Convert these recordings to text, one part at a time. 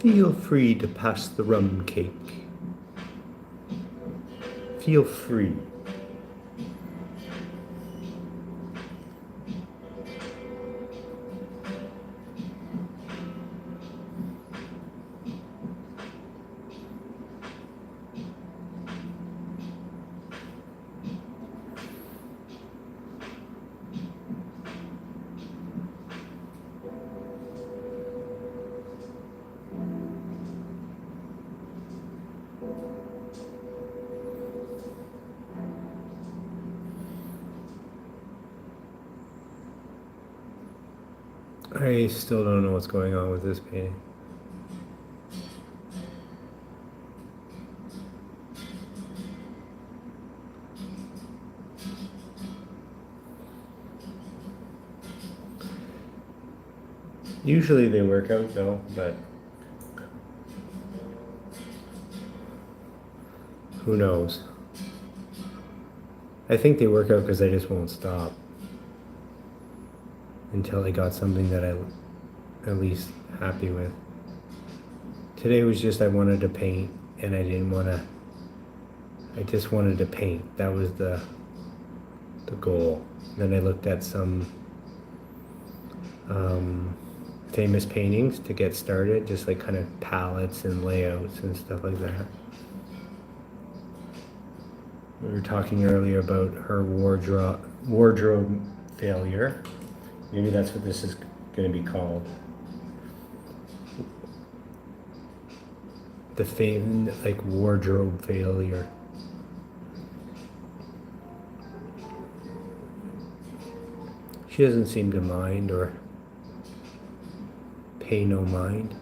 Feel free to pass the rum cake. Feel free. I still don't know what's going on with this painting. Usually they work out though, but who knows? I think they work out because I just won't stop until I got something that I'm at least happy with. Today was just I wanted to paint and I didn't want to, I just wanted to paint. That was the goal. Then I looked at some famous paintings to get started, just like kind of palettes and layouts and stuff like that. We were talking earlier about her wardrobe failure. Maybe that's what this is going to be called. The famed like wardrobe failure. She doesn't seem to mind or pay no mind.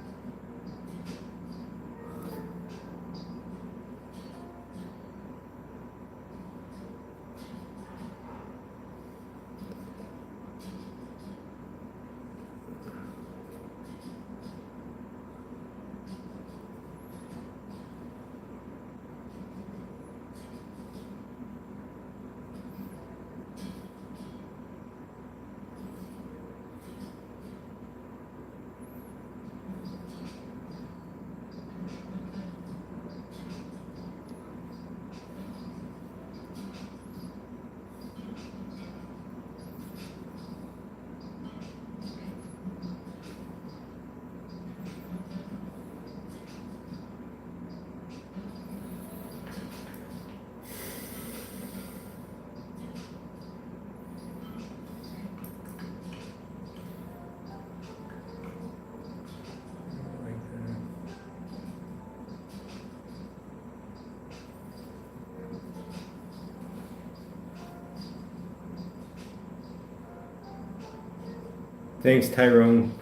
Thanks, Tyrone.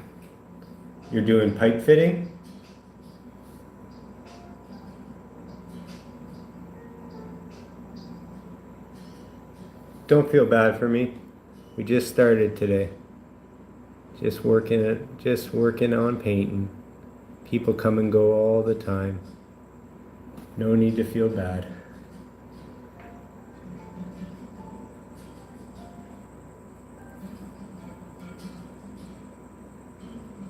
You're doing pipe fitting? Don't feel bad for me. We just started today. Just working on painting. People come and go all the time. No need to feel bad.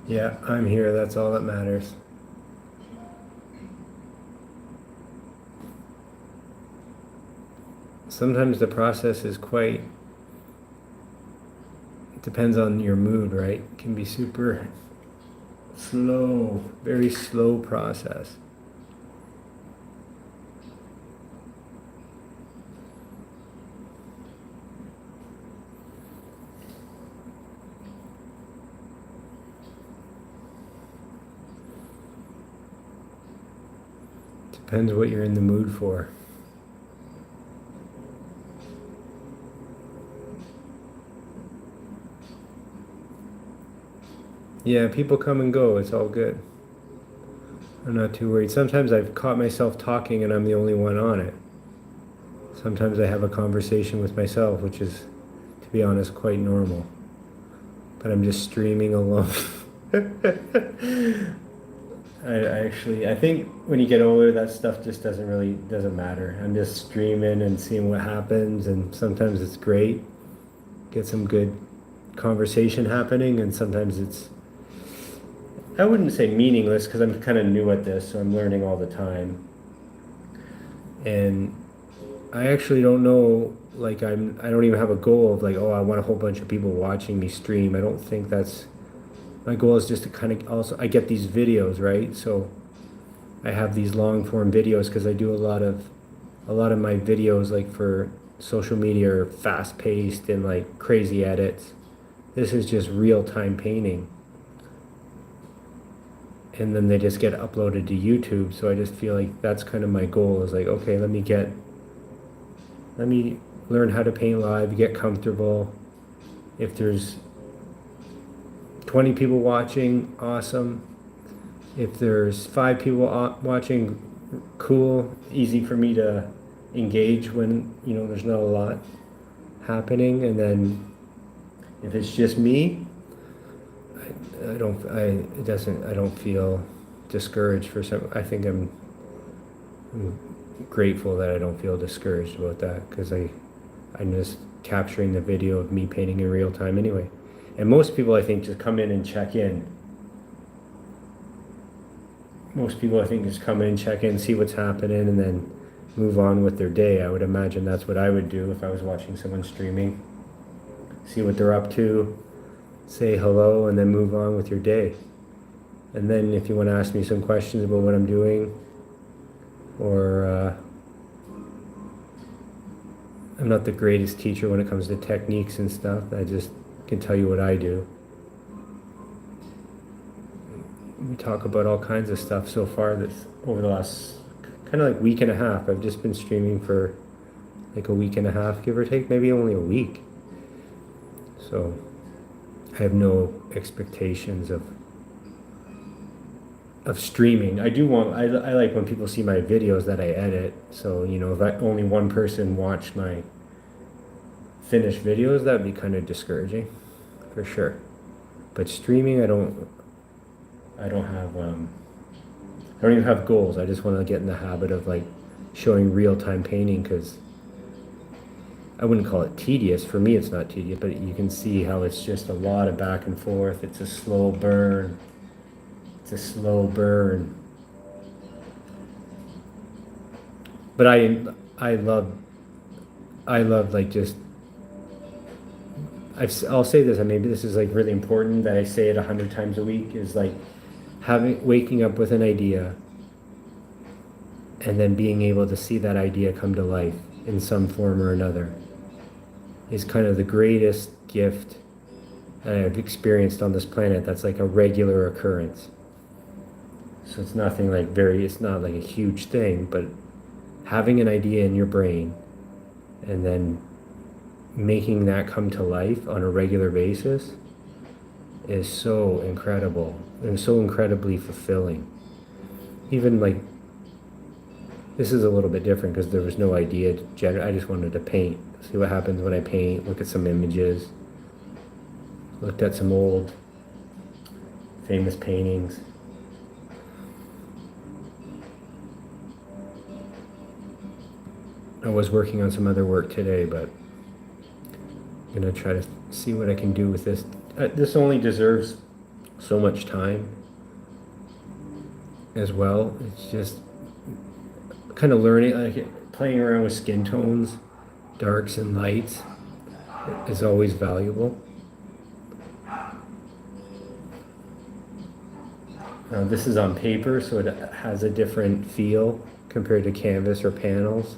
Yeah, I'm here. That's all that matters. Sometimes the process is quite, it depends on your mood, right? It can be super slow, very slow process. Depends what you're in the mood for. Yeah, people come and go. It's all good. I'm not too worried. Sometimes I've caught myself talking and I'm the only one on it. Sometimes I have a conversation with myself, which is, to be honest, quite normal. But I'm just streaming alone. I think when you get older, that stuff just doesn't matter. I'm just streaming and seeing what happens, and sometimes it's great, get some good conversation happening, and sometimes it's I wouldn't say meaningless because I'm kind of new at this, so I'm learning all the time. And I actually don't know, like I don't even have a goal of like, oh, I want a whole bunch of people watching me stream. I don't think that's my goal is just to kind of also I get these videos, right? So I have these long form videos because I do a lot of my videos like for social media are fast paced and like crazy edits. This is just real time painting. And then they just get uploaded to YouTube. So I just feel like that's kind of my goal is like, okay, let me learn how to paint live, get comfortable. If there's 20 people watching, awesome. If there's 5 people watching, cool, easy for me to engage when, there's not a lot happening. And then if it's just me, I don't feel discouraged for some. I think I'm grateful that I don't feel discouraged about that because I'm just capturing the video of me painting in real time anyway. And most people, I think, just come in and check in. Most people, I think, just come in, check in, see what's happening, and then move on with their day. I would imagine that's what I would do if I was watching someone streaming. See what they're up to, say hello, and then move on with your day. And then if you want to ask me some questions about what I'm doing, or I'm not the greatest teacher when it comes to techniques and stuff. I just can tell you what I do. We talk about all kinds of stuff so far this over the last kind of like week and a half. I've just been streaming for like a week and a half, give or take, maybe only a week. So I have no expectations of streaming. I like when people see my videos that I edit. So, if only one person watched my finished videos, that'd be kind of discouraging for sure. But streaming, I don't even have goals. I just want to get in the habit of like showing real-time painting because I wouldn't call it tedious. For me, it's not tedious, but you can see how it's just a lot of back and forth. It's a slow burn. It's a slow burn. But I love like just, I'll say this, and maybe this is like really important that I say it 100 times a week, is like waking up with an idea and then being able to see that idea come to life in some form or another is kind of the greatest gift that I've experienced on this planet. That's like a regular occurrence. So it's nothing like it's not like a huge thing, but having an idea in your brain and then making that come to life on a regular basis is so incredible and so incredibly fulfilling. Even like, this is a little bit different because there was no idea I just wanted to paint, see what happens when I paint, look at some images, looked at some old famous paintings. I was working on some other work today, but I'm going to try to see what I can do with this. This only deserves so much time as well. It's just kind of learning, like playing around with skin tones, darks and lights is always valuable. This is on paper, so it has a different feel compared to canvas or panels.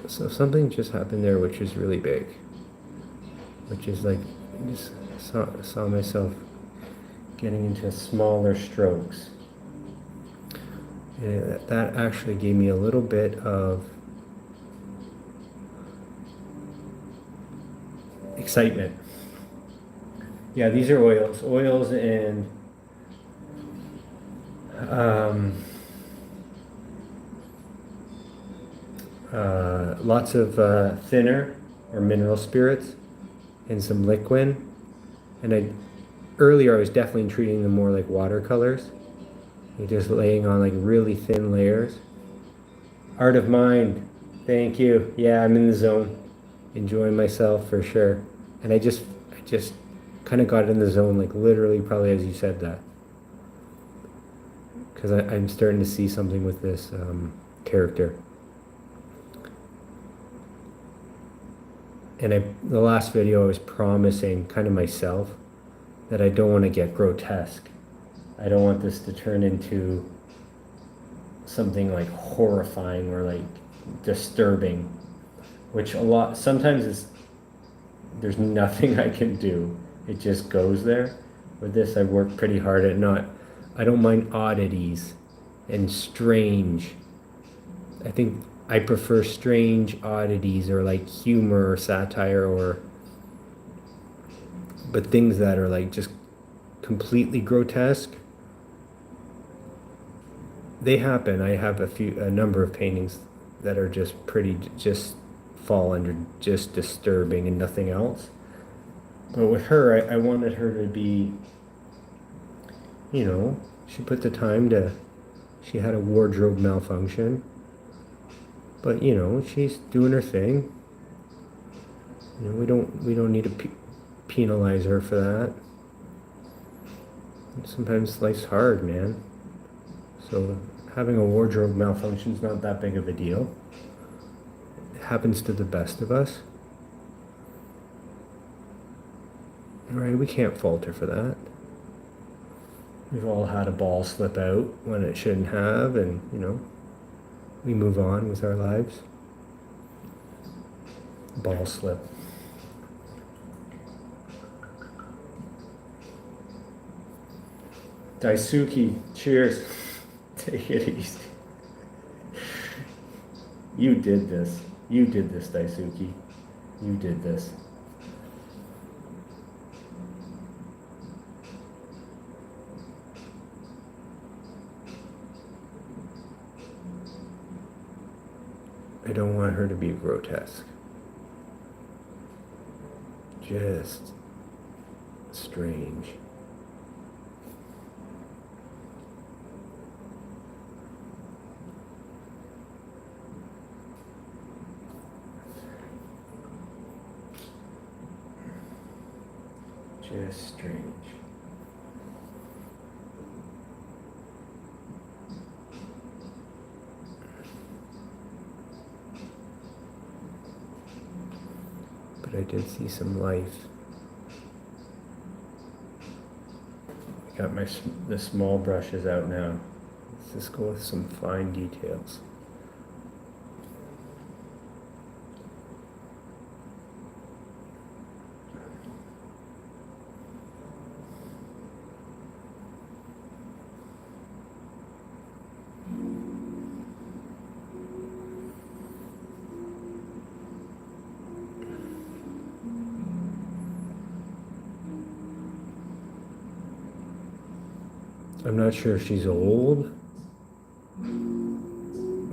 So something just happened there which is really big, which is like, I just saw myself getting into smaller strokes. And that actually gave me a little bit of excitement. Yeah, these are oils and lots of thinner or mineral spirits and some liquid. And earlier I was definitely treating them more like watercolors. You're just laying on like really thin layers. Art of Mind, thank you. Yeah, I'm in the zone, enjoying myself for sure. And I just just kind of got in the zone, like literally probably as you said that. Because I'm starting to see something with this character. And the last video I was promising kind of myself that I don't want to get grotesque. I don't want this to turn into something like horrifying or like disturbing, which sometimes there's nothing I can do. It just goes there. With this, I work pretty hard at I don't mind oddities and strange. I think I prefer strange oddities or like humor or satire but things that are like just completely grotesque. They happen. I have a number of paintings that are just fall under just disturbing and nothing else. But with her, I wanted her to be, she put the time she had a wardrobe malfunction, but she's doing her thing. We don't need to penalize her for that. Sometimes life's hard, man. So having a wardrobe malfunction is not that big of a deal. It happens to the best of us. Right? We can't fault her for that. We've all had a ball slip out when it shouldn't have, and we move on with our lives. Ball slip. Daisuke, cheers. Take it easy. You did this. You did this, Daisuke. You did this. I don't want her to be grotesque. Just strange. Just strange. But I did see some life. I got the small brushes out now. Let's just go with some fine details. I'm not sure if she's old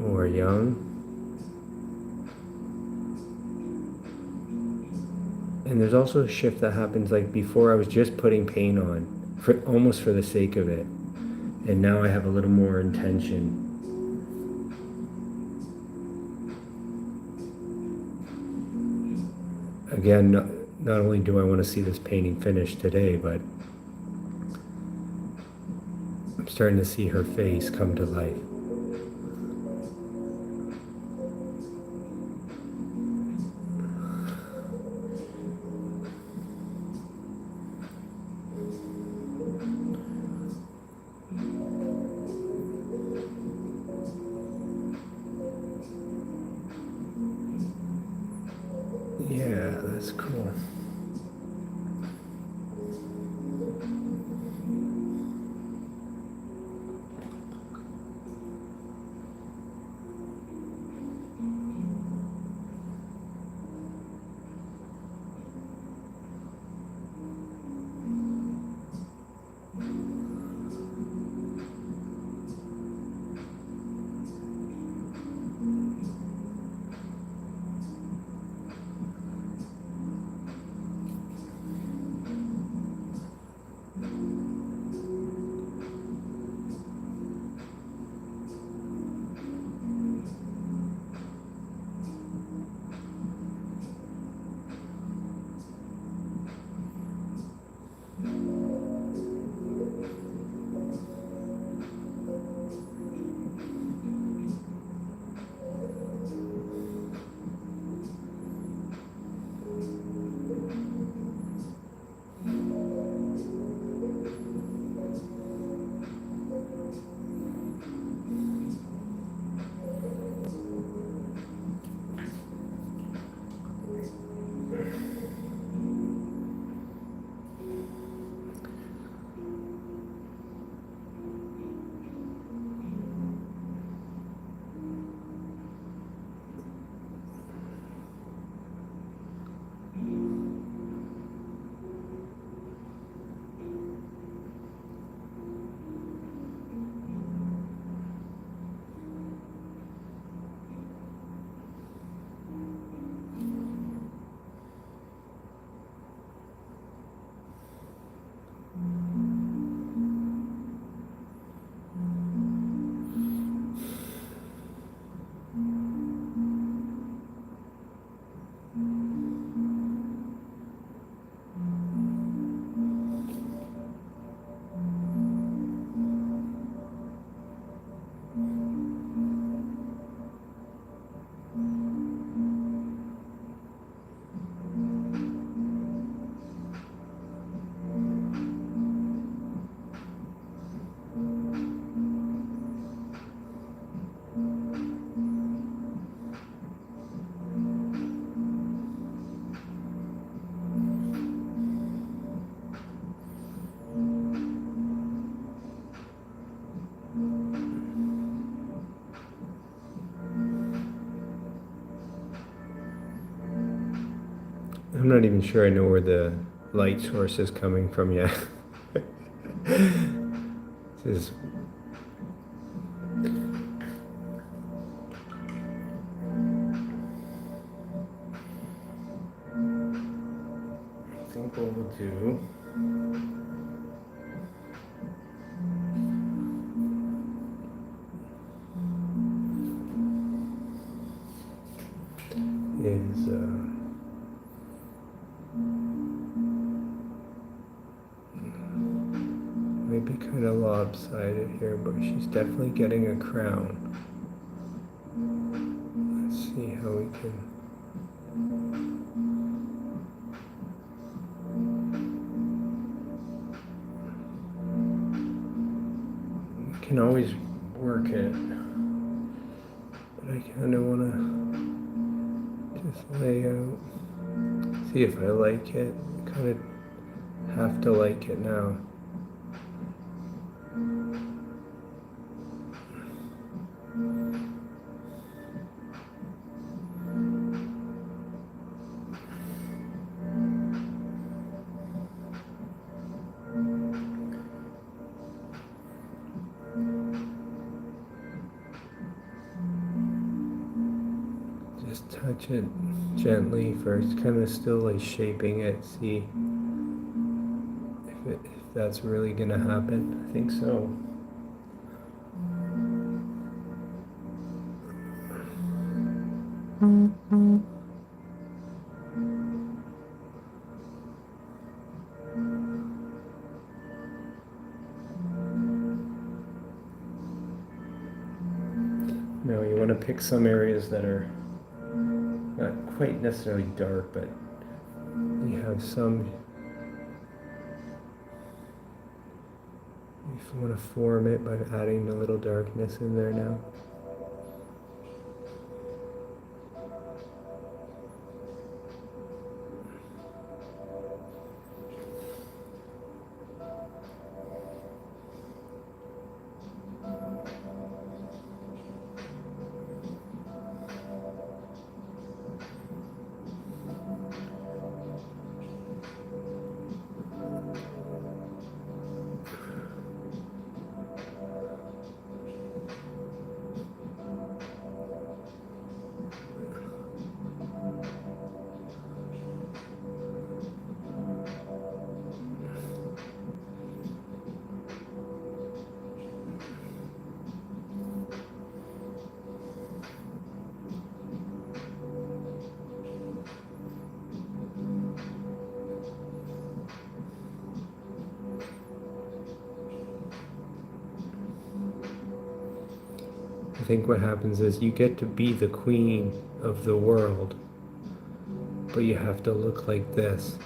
or young. And there's also a shift that happens, like before I was just putting paint on, almost for the sake of it. And now I have a little more intention. Again, not only do I want to see this painting finished today, but I'm starting to see her face come to life. Yeah, that's cool. I'm not even sure I know where the light source is coming from yet. This is I think what we'll do is maybe kind of lopsided here, but she's definitely getting a crown. Let's see how we can always work it, but I kind of want to just lay out, see if I like it. I kind of have to like it now. Just touch it gently first, kind of still like shaping it, see if that's really gonna happen. I think so. Now you want to pick some areas that are not quite necessarily dark, but you have some. You want to form it by adding a little darkness in there now. I think what happens is you get to be the queen of the world, but you have to look like this.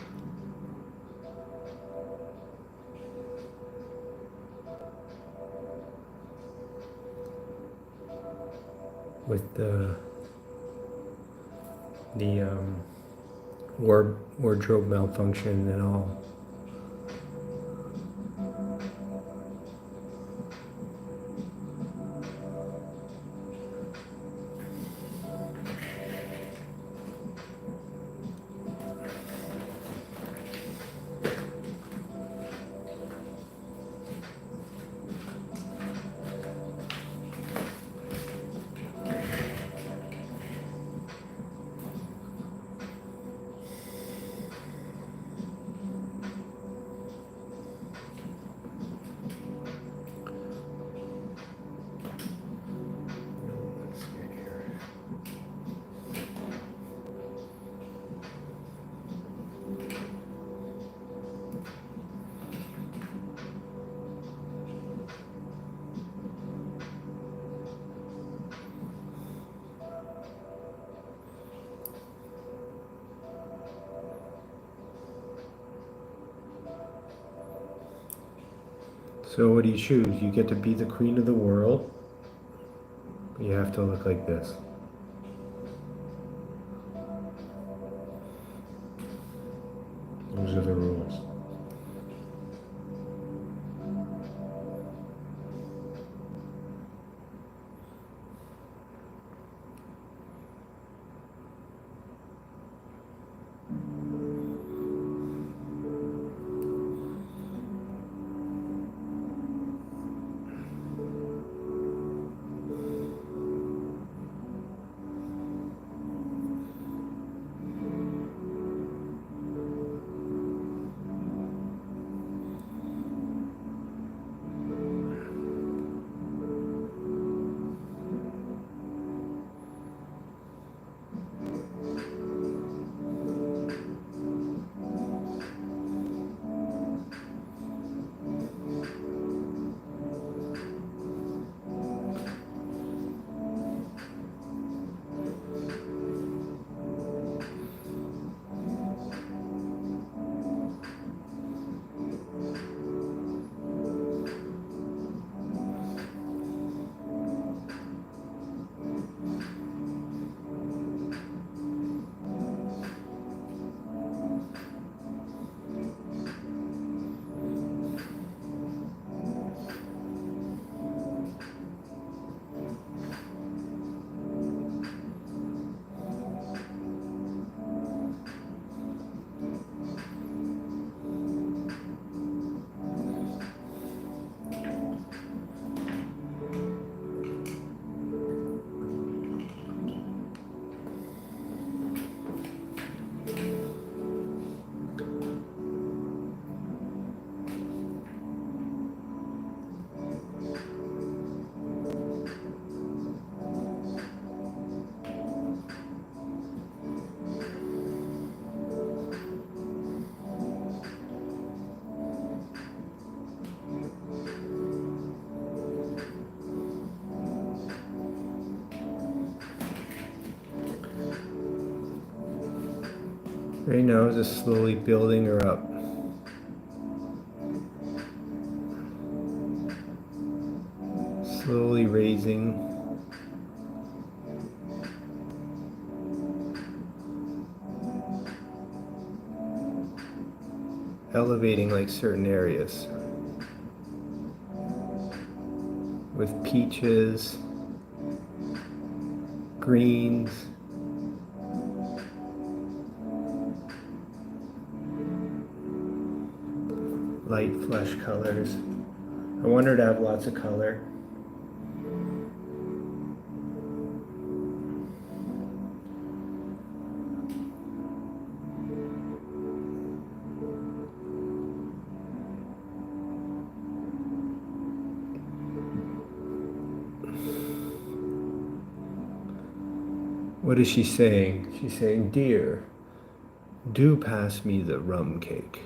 With the wardrobe malfunction and all. So what do you choose? You get to be the queen of the world, but you have to look like this. Those are the rules. Right now, just slowly building her up. Slowly raising. Elevating like certain areas. With peaches, greens, light flesh colors. I want her to have lots of color. What is she saying? She's saying, "Dear, do pass me the rum cake."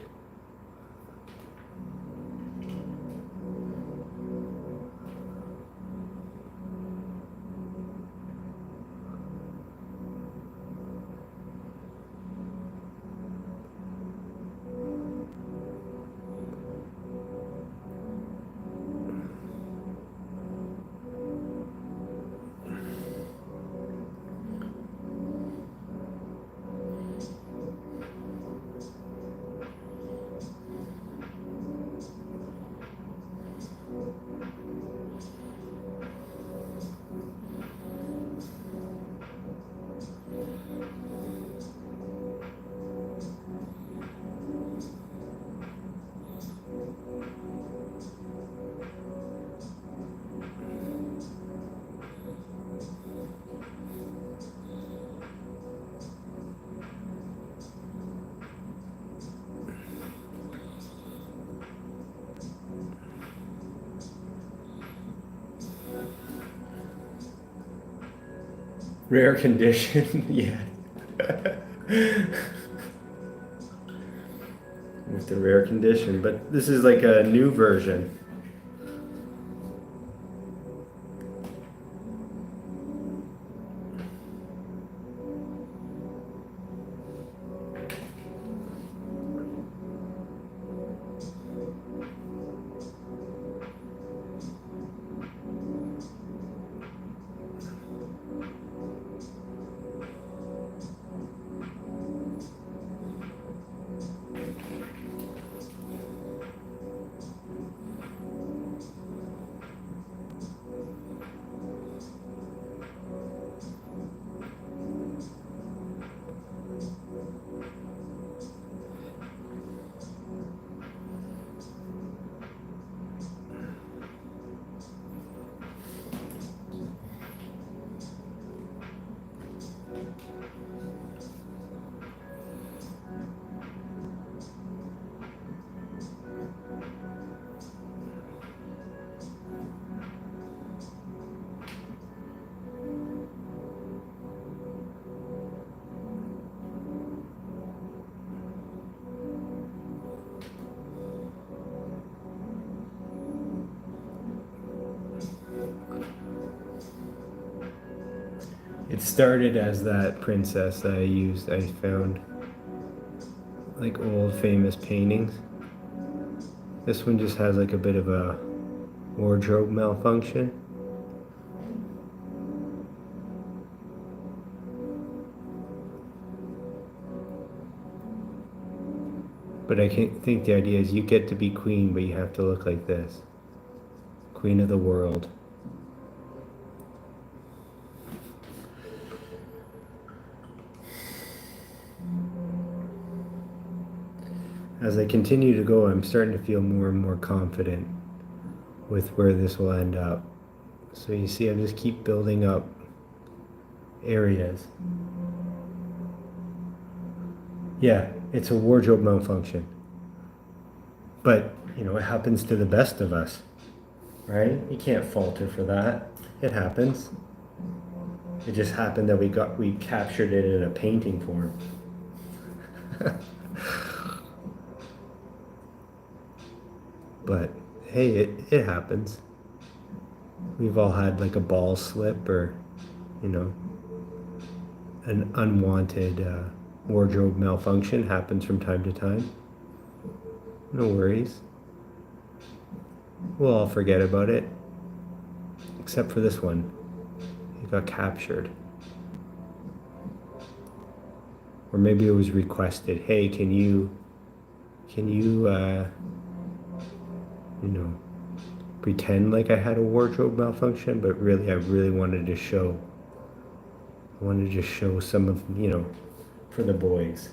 Rare condition, yeah. With the rare condition, but this is like a new version. It started as that princess that I found like old famous paintings. This one just has like a bit of a wardrobe malfunction. But I think the idea is you get to be queen, but you have to look like this. Queen of the world. As I continue to go, I'm starting to feel more and more confident with where this will end up. So you see, I just keep building up areas. Yeah, it's a wardrobe malfunction. But, you know, it happens to the best of us, right? You can't falter for that. It happens. It just happened that we captured it in a painting form. But hey, it happens. We've all had like a ball slip or, you know, an unwanted wardrobe malfunction, happens from time to time. No worries. We'll all forget about it. Except for this one. It got captured. Or maybe it was requested, hey, can you pretend like I had a wardrobe malfunction, but really I really wanted to show. I wanted to just show some of, for the boys.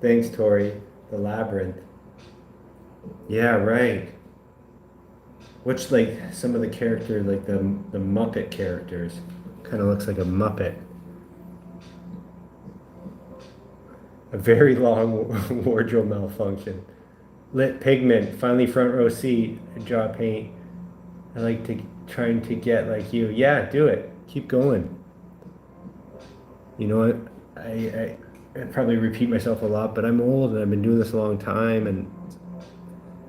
Thanks, Tori. The labyrinth. Yeah, right. Which, like, some of the characters, like the Muppet characters, kind of looks like a Muppet. A very long wardrobe malfunction. Lit pigment, finally front row seat, jaw paint. I like to trying to get like you. Yeah, do it. Keep going. You know what? I probably repeat myself a lot, but I'm old and I've been doing this a long time, and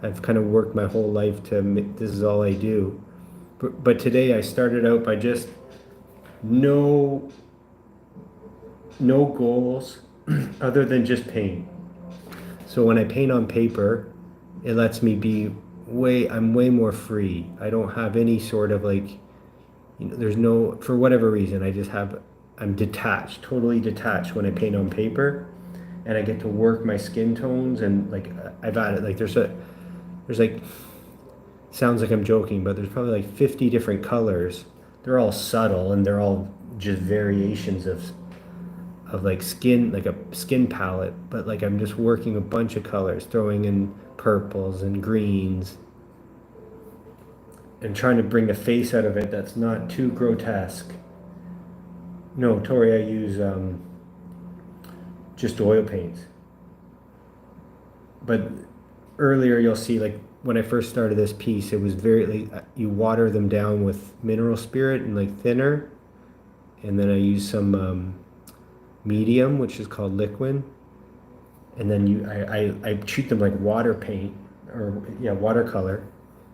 I've kind of worked my whole life to this is all I do. But today I started out by just no goals other than just paint. So when I paint on paper, it lets me be I'm way more free. I don't have any sort of like, there's no, for whatever reason, I'm detached, totally detached when I paint on paper, and I get to work my skin tones, and like I've added, like there's like, sounds like I'm joking, but there's probably like 50 different colors. They're all subtle and they're all just variations of like skin, like a skin palette, but like I'm just working a bunch of colors, throwing in purples and greens, and trying to bring a face out of it that's not too grotesque. No, Tori, I use just oil paints. But earlier you'll see, like when I first started this piece, it was very like you water them down with mineral spirit and like thinner, and then I use some medium, which is called liquid, and then I treat them like water paint, or yeah, watercolor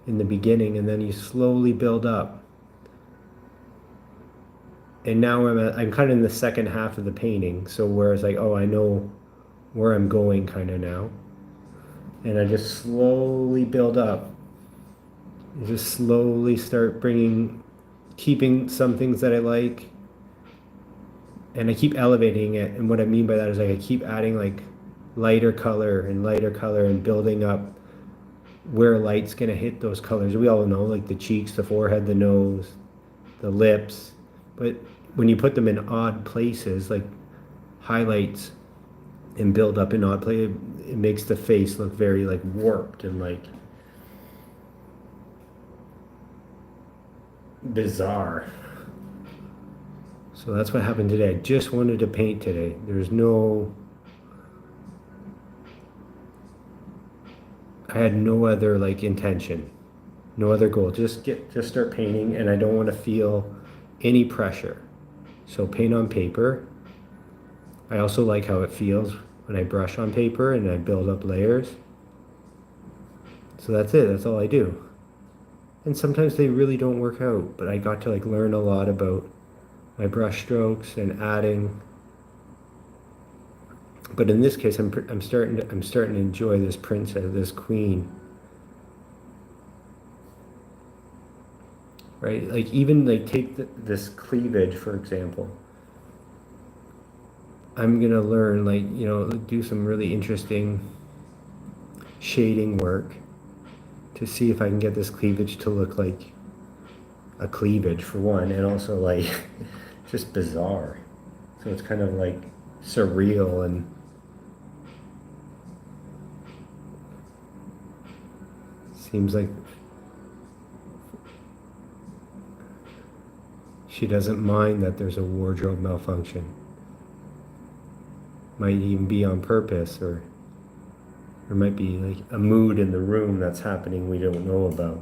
in the beginning, and then you slowly build up. And now I'm kind of in the second half of the painting, so where it's like, oh, I know where I'm going kind of now, and I just slowly build up. You just slowly start keeping some things that I like, and I keep elevating it. And what I mean by that is like I keep adding like lighter color and building up where light's gonna hit those colors. We all know, like the cheeks, the forehead, the nose, the lips. But when you put them in odd places, like highlights and build up in odd places, it makes the face look very like warped and like bizarre. So that's what happened today. I just wanted to paint today. I had no other like intention, no other goal. Just start painting, and I don't want to feel any pressure. So paint on paper. I also like how it feels when I brush on paper and I build up layers. So that's it. That's all I do. And sometimes they really don't work out, but I got to like learn a lot about my brush strokes and adding. But in this case, I'm starting to enjoy this princess, this queen. Right? Like even like take this cleavage, for example. I'm gonna learn, like, do some really interesting shading work to see if I can get this cleavage to look like a cleavage, for one, and also like just bizarre. So it's kind of like surreal, and seems like she doesn't mind that there's a wardrobe malfunction. Might even be on purpose, or there might be like a mood in the room that's happening we don't know about.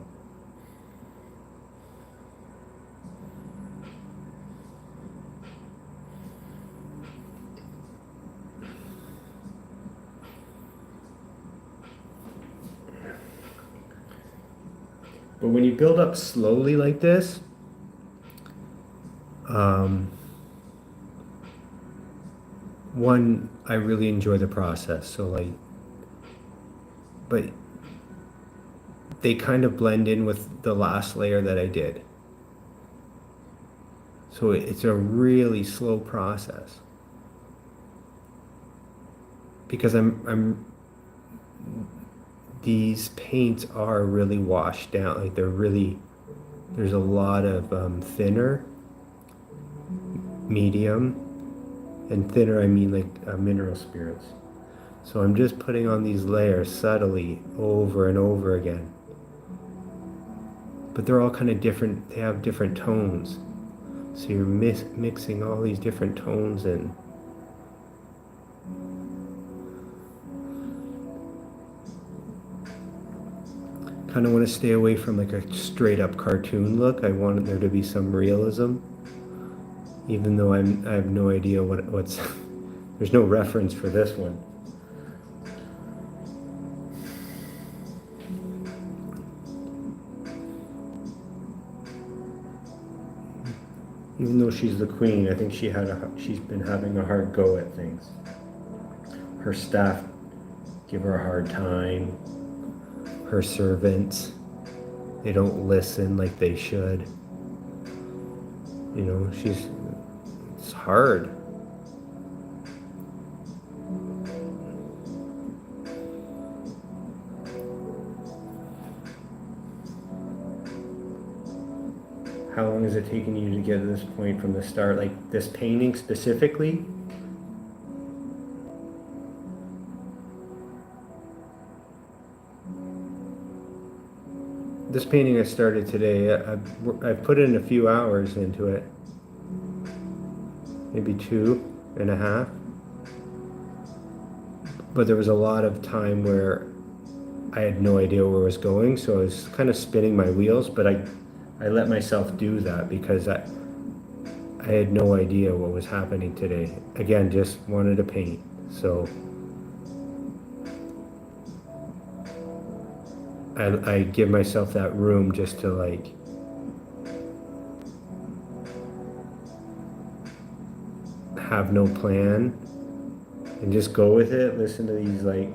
But when you build up slowly like this, one, I really enjoy the process. So like, but they kind of blend in with the last layer that I did. So it's a really slow process because these paints are really washed down. Like there's a lot of thinner, medium, and thinner I mean like mineral spirits. So I'm just putting on these layers subtly over and over again. But they're all kind of different, they have different tones. So you're mixing all these different tones in. Kind of want to stay away from like a straight up cartoon look. I wanted there to be some realism. Even though I have no idea what's there's no reference for this one. Even though she's the queen, I think she's been having a hard go at things. Her staff give her a hard time. Her servants, they don't listen like they should. You know, it's hard. How long has it taken you to get to this point from the start? Like this painting specifically? This painting I started today, I've put in a few hours into it. Maybe 2.5. But there was a lot of time where I had no idea where I was going, so I was kind of spinning my wheels, but I let myself do that because I had no idea what was happening today. Again, just wanted to paint. So I give myself that room just to like have no plan and just go with it. Listen to these like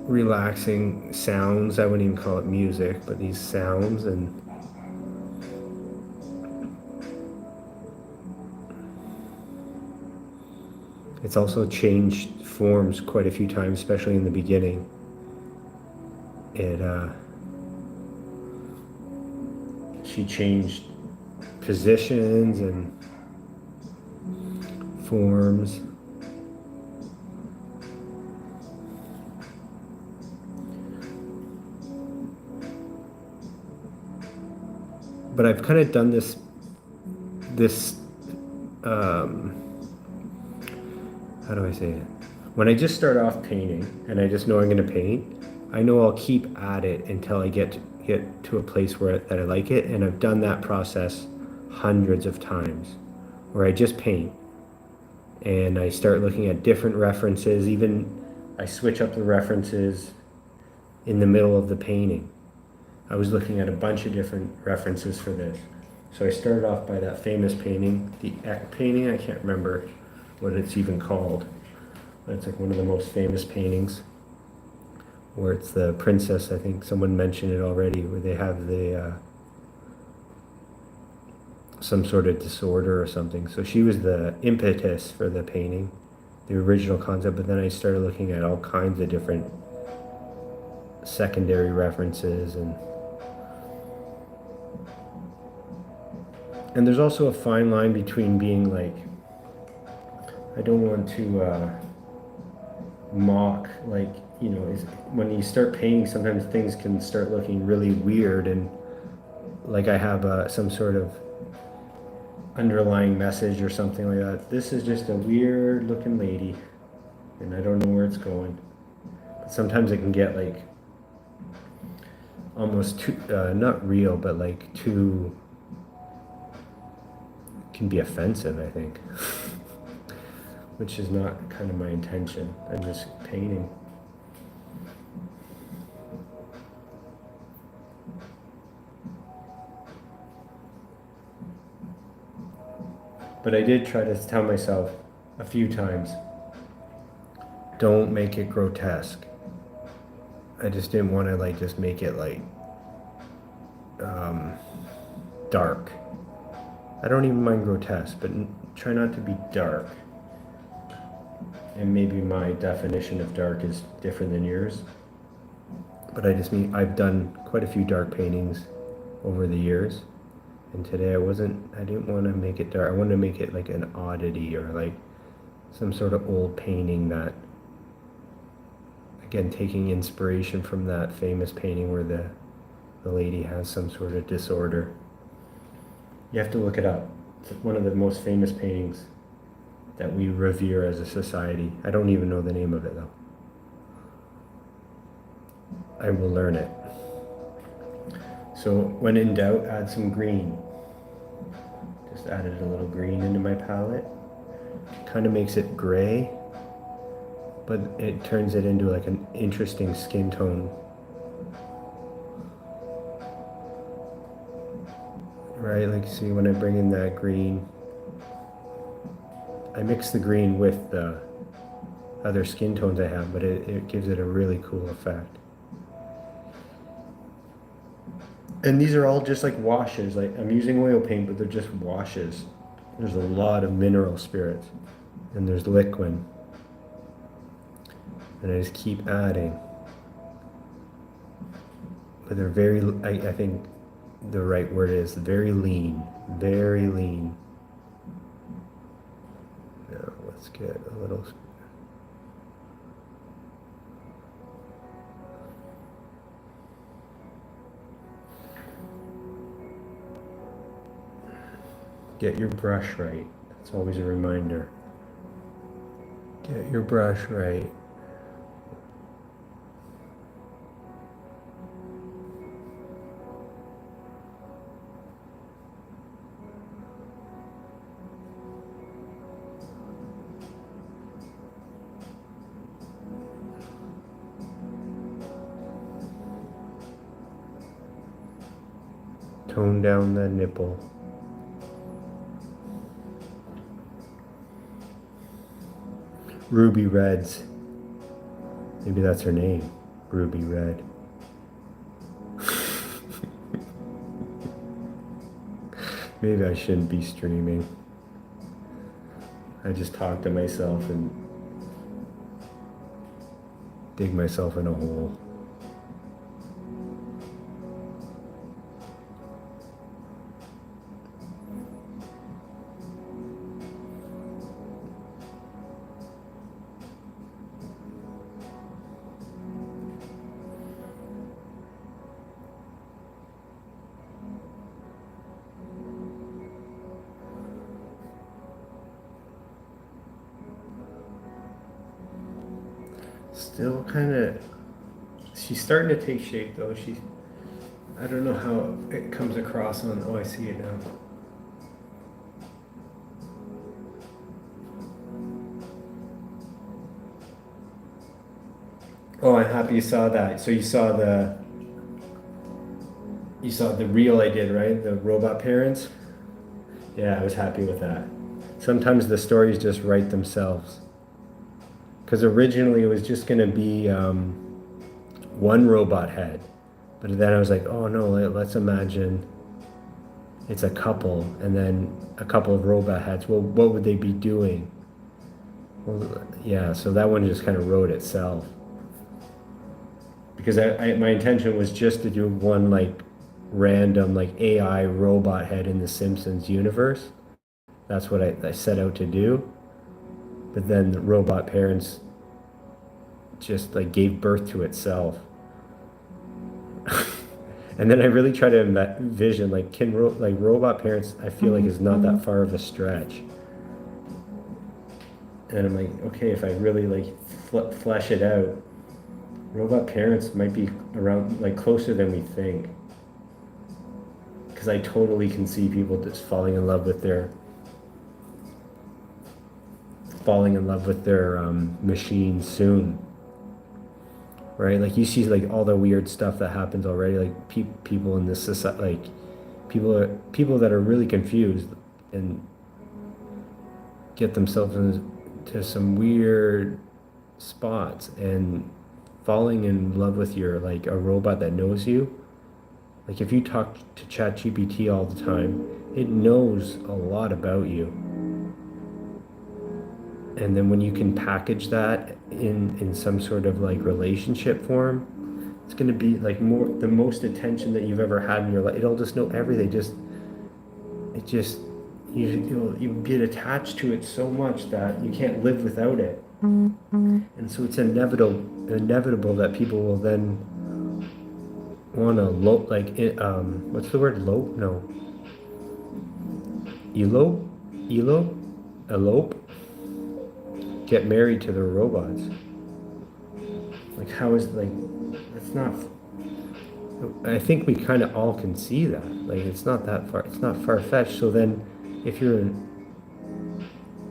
relaxing sounds. I wouldn't even call it music, but these sounds, and it's also changed forms quite a few times, especially in the beginning. She changed positions and forms. But I've kind of done this how do I say it? When I just start off painting and I just know I'm going to paint, I know I'll keep at it until I get to a place that I like it. And I've done that process hundreds of times where I just paint and I start looking at different references. Even I switch up the references in the middle of the painting. I was looking at a bunch of different references for this. So I started off by that famous painting, the Eck painting. I can't remember what it's even called. But it's like one of the most famous paintings where it's the princess. I think someone mentioned it already, where they have the some sort of disorder or something. So she was the impetus for the painting, the original concept. But then I started looking at all kinds of different secondary references, and there's also a fine line between being like, I don't want to mock, like, you know, when you start painting, sometimes things can start looking really weird, and like I have some sort of underlying message or something like that. This is just a weird looking lady, and I don't know where it's going. But sometimes it can get like almost too, not real, but like too, can be offensive, I think. Which is not kind of my intention. I'm just painting. But I did try to tell myself a few times, don't make it grotesque. I just didn't want to like just make it like dark. I don't even mind grotesque, but try not to be dark. And maybe my definition of dark is different than yours. But I just mean I've done quite a few dark paintings over the years. And today I didn't want to make it dark. I wanted to make it like an oddity or like some sort of old painting that, again, taking inspiration from that famous painting where the lady has some sort of disorder. You have to look it up. It's one of the most famous paintings that we revere as a society. I don't even know the name of it though. I will learn it. So when in doubt, add some green. Just added a little green into my palette. Kind of makes it gray, but it turns it into like an interesting skin tone. Right, like see when I bring in that green, I mix the green with the other skin tones I have, but it gives it a really cool effect. And these are all just like washes. Like I'm using oil paint, but they're just washes. There's a lot of mineral spirits, and there's liquid. And I just keep adding. But they're very, I think the right word is very lean. Very lean. Now let's get a little... Get your brush right. That's always a reminder. Get your brush right. Tone down the nipple. Ruby Reds. Maybe that's her name. Ruby Red. Maybe I shouldn't be streaming. I just talk to myself and dig myself in a hole. Still kind of, she's starting to take shape though. I don't know how it comes across on, oh, I see it now. Oh, I'm happy you saw that. So you saw the reel I did, right? The robot parents. Yeah, I was happy with that. Sometimes the stories just write themselves. Because originally it was just going to be one robot head. But then I was like, oh no, let's imagine it's a couple and then a couple of robot heads. Well, what would they be doing? Well, yeah, so that one just kind of wrote itself. Because my intention was just to do one like random like AI robot head in the Simpsons universe. That's what I set out to do. But then the robot parents just like gave birth to itself. And then I really try to envision like robot parents, I feel like is not that far of a stretch. And I'm like, okay, if I really like flesh it out, robot parents might be around like closer than we think. Because I totally can see people just falling in love with their machines soon, right? Like you see like all the weird stuff that happens already, like people in this society, like people that are really confused, and get themselves into some weird spots, and falling in love with your like a robot that knows you. Like if you talk to ChatGPT all the time, it knows a lot about you. And then when you can package that in some sort of like relationship form, it's going to be like more the most attention that you've ever had in your life. It'll just know everything. You get attached to it so much that you can't live without it. And so it's inevitable that people will then want to what's the word, lope? No, elope, get married to their robots. Like how is like that's not. I think we kind of all can see that. Like it's not that far. It's not far-fetched. So then, if you're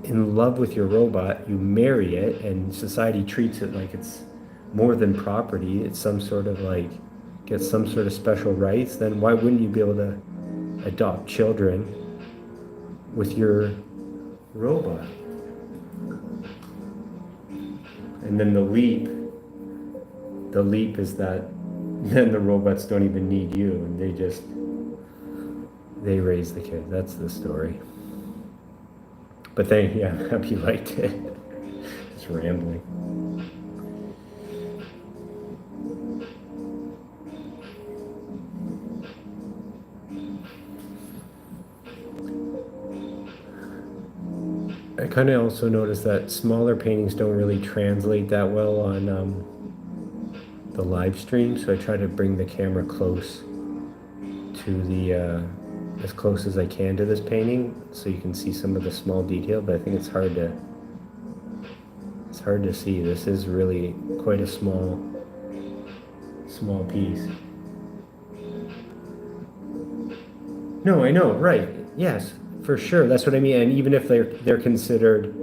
in love with your robot, you marry it, and society treats it like it's more than property. It's some sort of like gets some sort of special rights. Then why wouldn't you be able to adopt children with your robot? And then the leap is that then the robots don't even need you, and they raise the kid. That's the story. But yeah, I'm happy you liked it. Just rambling. I kind of also noticed that smaller paintings don't really translate that well on the live stream, so I try to bring the camera close to the as close as I can to this painting, so you can see some of the small detail. But I think it's hard to see. This is really quite a small piece. No, I know, right? Yes, for sure. That's what I mean. And even if they're considered,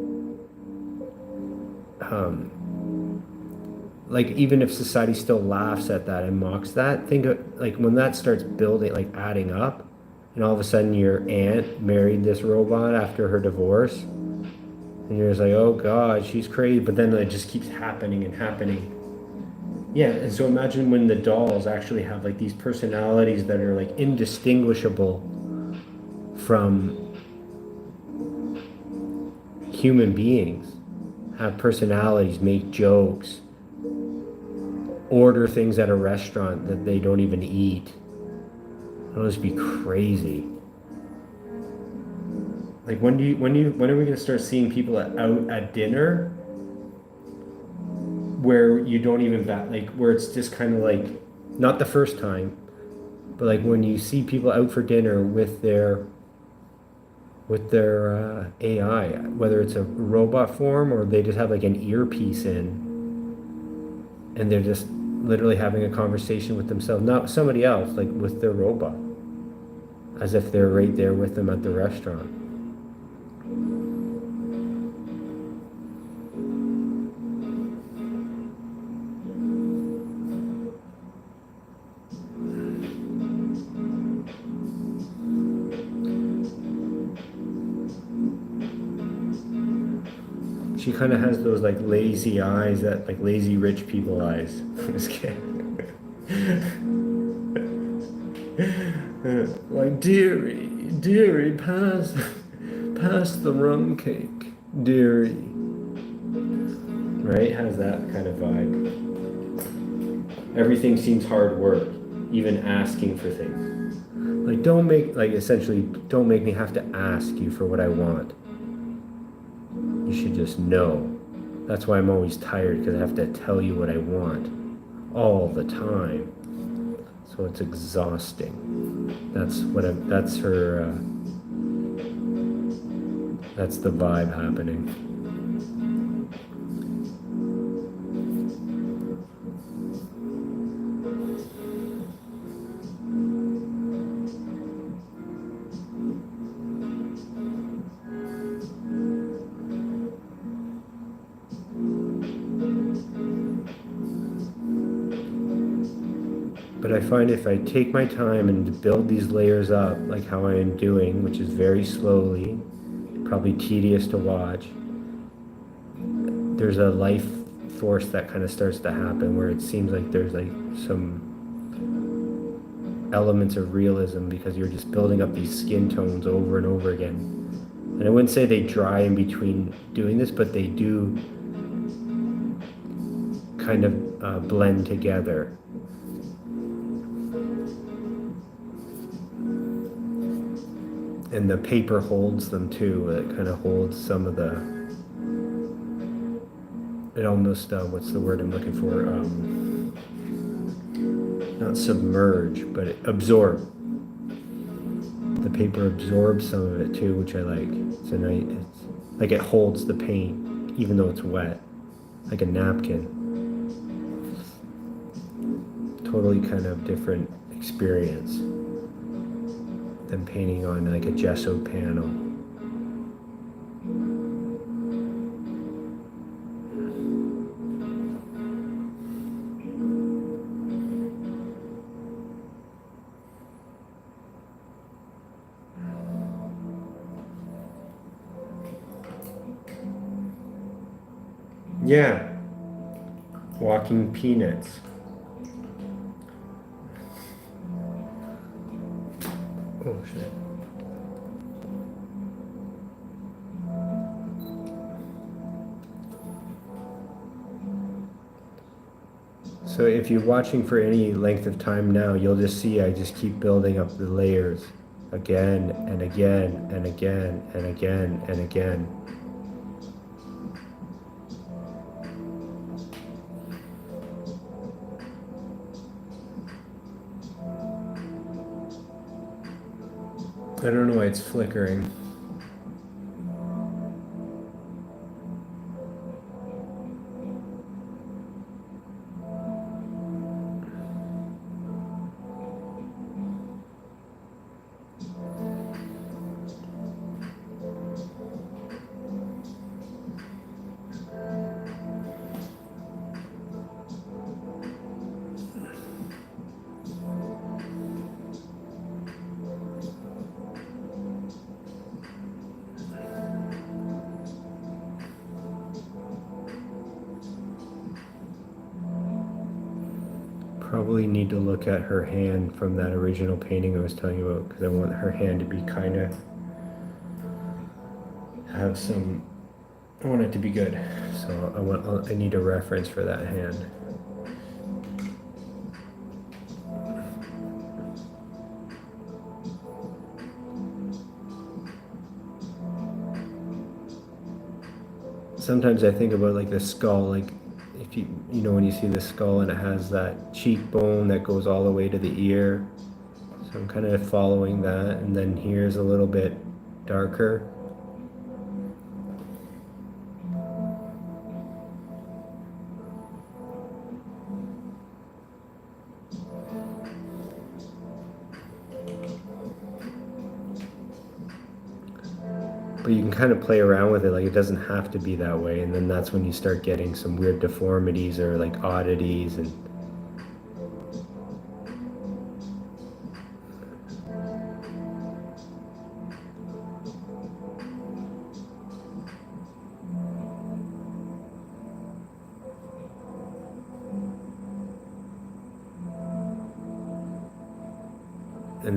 like even if society still laughs at that and mocks that, think of like when that starts building, like adding up, and all of a sudden your aunt married this robot after her divorce, and you're just like, oh God, she's crazy. But then it just keeps happening and happening. Yeah, and so imagine when the dolls actually have like these personalities that are like indistinguishable from human beings, have personalities, make jokes, order things at a restaurant that they don't even eat. It'll just be crazy. Like when are we gonna start seeing people out at dinner where you don't even like where it's just kind of like not the first time, but like when you see people out for dinner with their AI, whether it's a robot form or they just have like an earpiece in, and they're just literally having a conversation with themselves, not somebody else, like with their robot, as if they're right there with them at the restaurant. She kind of has those like lazy eyes, that like lazy rich people eyes. Just kidding. Like dearie, pass the rum cake, dearie. Right? Has that kind of vibe. Everything seems hard work, even asking for things. Like essentially don't make me have to ask you for what I want. You should just know. That's why I'm always tired, because I have to tell you what I want all the time. So it's exhausting. That's the vibe happening. But I find if I take my time and build these layers up, like how I am doing, which is very slowly, probably tedious to watch. There's a life force that kind of starts to happen where it seems like there's like some elements of realism because you're just building up these skin tones over and over again. And I wouldn't say they dry in between doing this, but they do kind of blend together. And the paper holds them too. It kind of holds some of the, it almost, what's the word I'm looking for? Not submerge, but absorb. The paper absorbs some of it too, which I like. It's like it holds the paint, even though it's wet, like a napkin. Totally kind of different experience than painting on like a gesso panel. Yeah, walking peanuts. Oh shit. So if you're watching for any length of time now, you'll just see I just keep building up the layers again and again and again and again and again. I don't know why it's flickering. Probably need to look at her hand from that original painting I was telling you about, because I want her hand to be kind of have some, I want it to be good. So I need a reference for that hand. Sometimes I think about like the skull, like if you know when you see the skull and it has that cheekbone that goes all the way to the ear. So I'm kind of following that, and then here's a little bit darker. But you can kind of play around with it, like it doesn't have to be that way, and then that's when you start getting some weird deformities or like oddities. And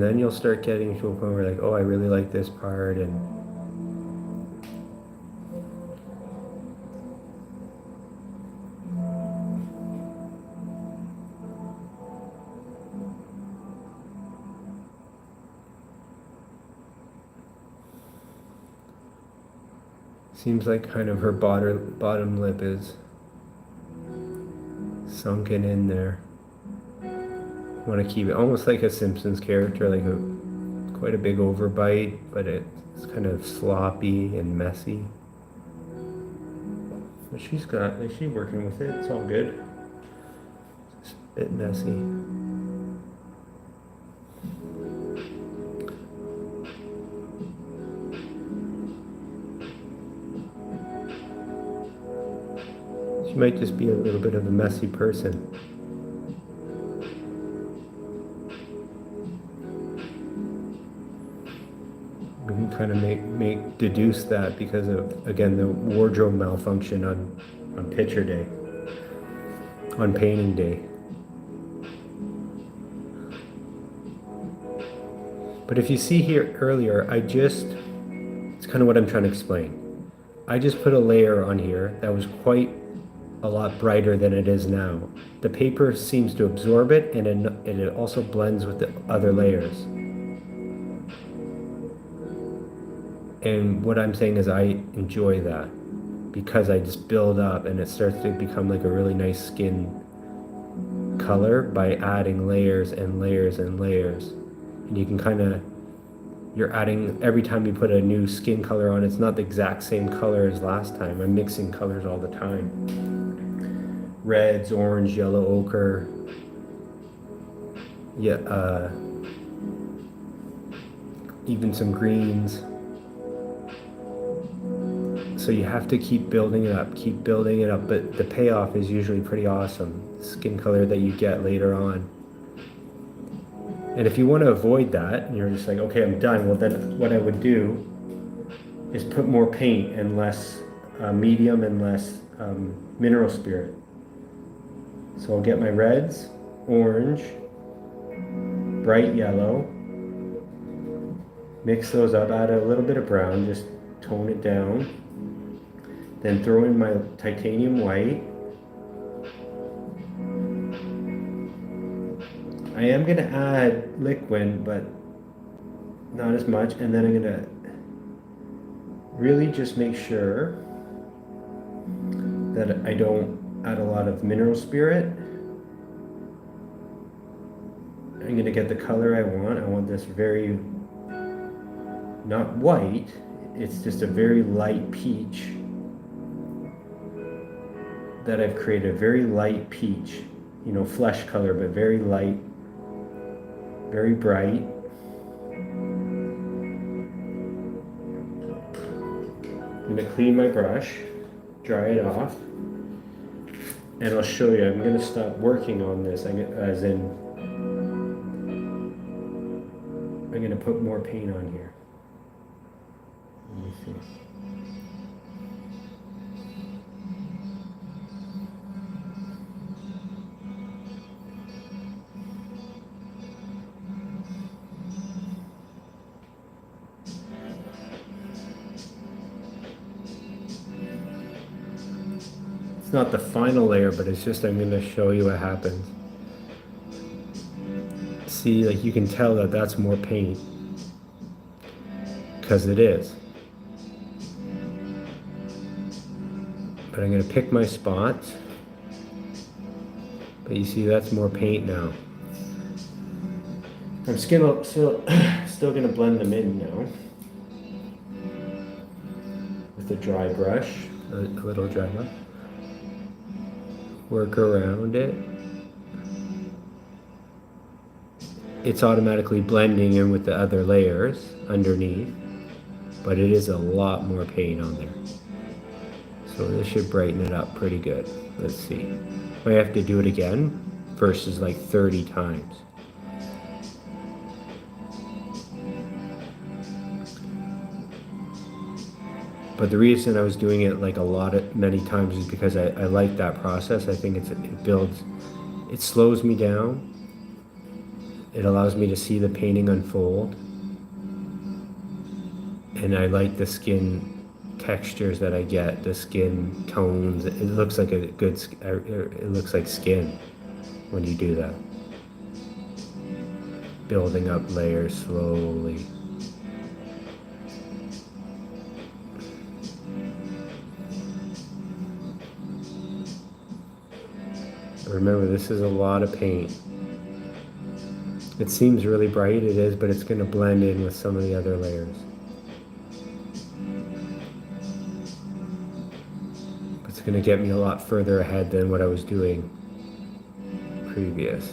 then you'll start getting to a point where like, oh, I really like this part, and seems like kind of her bottom lip is sunken in there. Want to keep it almost like a Simpsons character, like quite a big overbite, but it's kind of sloppy and messy. But she's working with it. It's all good. It's a bit messy. She might just be a little bit of a messy person. We can kind of make deduce that because of, again, the wardrobe malfunction on picture day, on painting day. But if you see here earlier, it's kind of what I'm trying to explain. I just put a layer on here that was quite a lot brighter than it is now. The paper seems to absorb it, and it also blends with the other layers. And what I'm saying is I enjoy that because I just build up and it starts to become like a really nice skin color by adding layers and layers and layers. And you can kind of, you're adding, every time you put a new skin color on, it's not the exact same color as last time. I'm mixing colors all the time. Reds, orange, yellow, ochre. Yeah, even some greens. So you have to keep building it up, but the payoff is usually pretty awesome. Skin color that you get later on. And if you want to avoid that, and you're just like, okay, I'm done, well then what I would do is put more paint and less medium and less mineral spirit. So I'll get my reds, orange, bright yellow, mix those up, add a little bit of brown, just tone it down. Then throw in my titanium white. I am going to add liquid, but not as much. And then I'm going to really just make sure that I don't add a lot of mineral spirit. I'm going to get the color I want. I want this very, not white, it's just a very light peach that I've created, a very light peach, you know, flesh color, but very light, very bright. I'm going to clean my brush, dry it off, and I'll show you. I'm going to stop working on this, as in, I'm going to put more paint on here. Let me see. It's not the final layer, but it's just, I'm going to show you what happens. See, like you can tell that that's more paint, because it is. But I'm going to pick my spots. But you see, that's more paint now. I'm still going to blend them in now with a dry brush, a little dry brush. Work around it. It's automatically blending in with the other layers underneath, but it is a lot more paint on there. So this should brighten it up pretty good. Let's see. I have to do it again versus like 30 times. But the reason I was doing it like many times is because I like that process. I think it builds, it slows me down. It allows me to see the painting unfold. And I like the skin textures that I get, the skin tones. It looks like it looks like skin when you do that. Building up layers slowly. Remember, this is a lot of paint. It seems really bright, it is, but it's going to blend in with some of the other layers. It's going to get me a lot further ahead than what I was doing previous.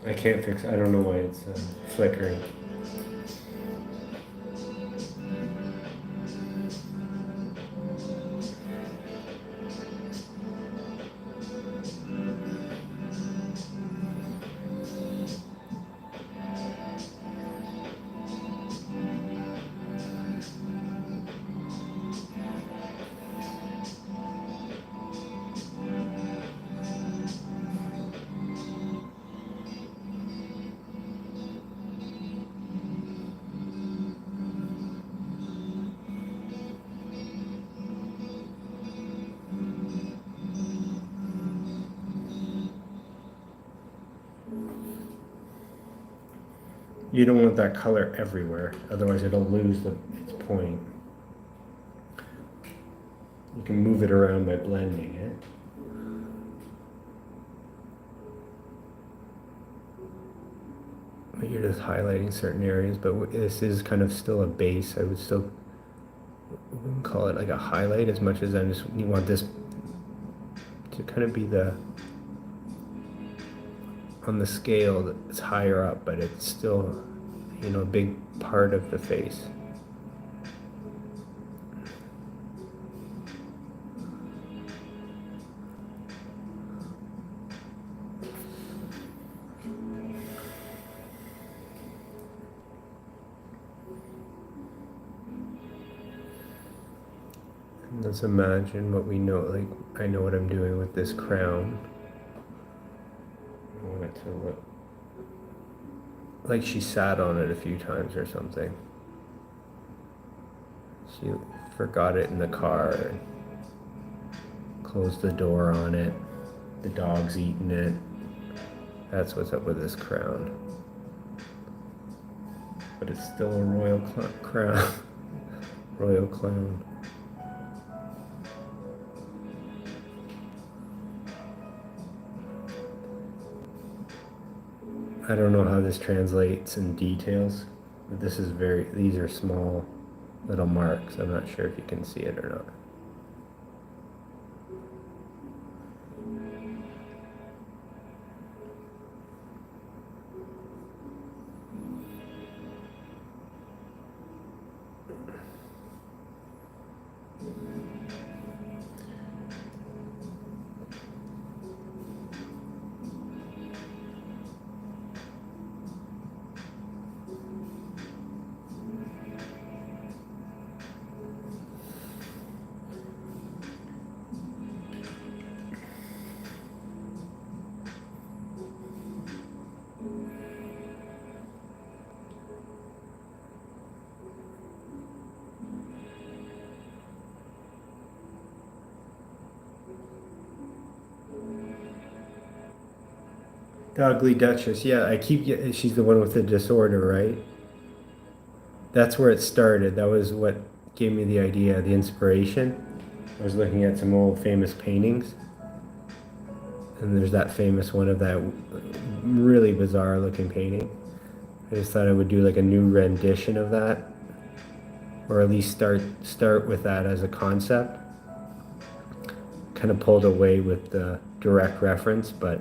I can't fix it. I don't know why it's flickering. You don't want that color everywhere, otherwise it'll lose its point. You can move it around by blending it. But you're just highlighting certain areas, but this is kind of still a base. I would still call it like a highlight as much as you want this to kind of be on the scale that's higher up, but it's still, a big part of the face. Let's imagine what we know, like I know what I'm doing with this crown. I want it to look like she sat on it a few times or something. She forgot it in the car and closed the door on it. The dog's eating it. That's what's up with this crown. But it's still a royal crown. Royal clown. I don't know how this translates in details, but these are small little marks. I'm not sure if you can see it or not. The Ugly Duchess, yeah, she's the one with the disorder, right? That's where it started. That was what gave me the idea, the inspiration. I was looking at some old famous paintings, and there's that famous one of that really bizarre looking painting. I just thought I would do like a new rendition of that, or at least start with that as a concept. Kind of pulled away with the direct reference, but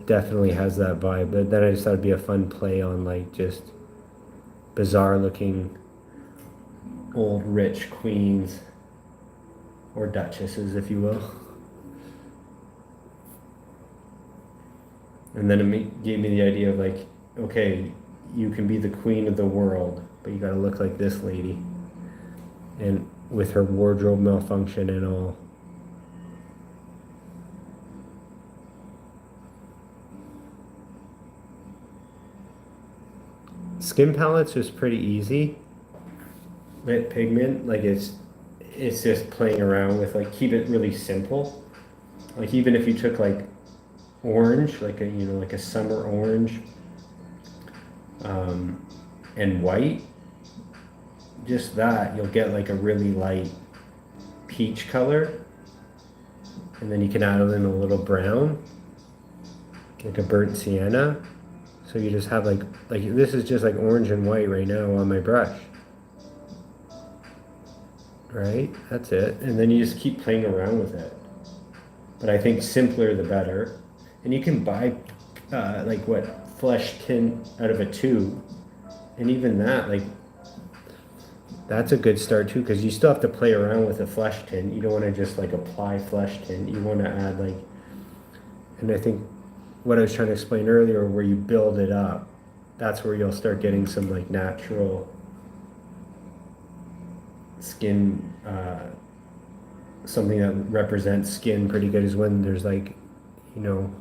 definitely has that vibe. But then I just thought it'd be a fun play on like just bizarre looking old rich queens or duchesses, if you will. And then it gave me the idea of like, okay, you can be the queen of the world, but you gotta look like this lady, and with her wardrobe malfunction and all. Skin palettes is pretty easy. Lit pigment, like it's just playing around with, like, keep it really simple. Like even if you took like orange, like a summer orange, and white, just that, you'll get like a really light peach color, and then you can add in a little brown, like a burnt sienna. So you just have like this is just like orange and white right now on my brush. Right? That's it. And then you just keep playing around with it. But I think simpler the better. And you can buy like flesh tint out of a tube. And even that, like, that's a good start too, because you still have to play around with a flesh tint. You don't want to just like apply flesh tint. You want to add like, and I think what I was trying to explain earlier, where you build it up, that's where you'll start getting some like natural skin, something that represents skin pretty good, is when there's like, kind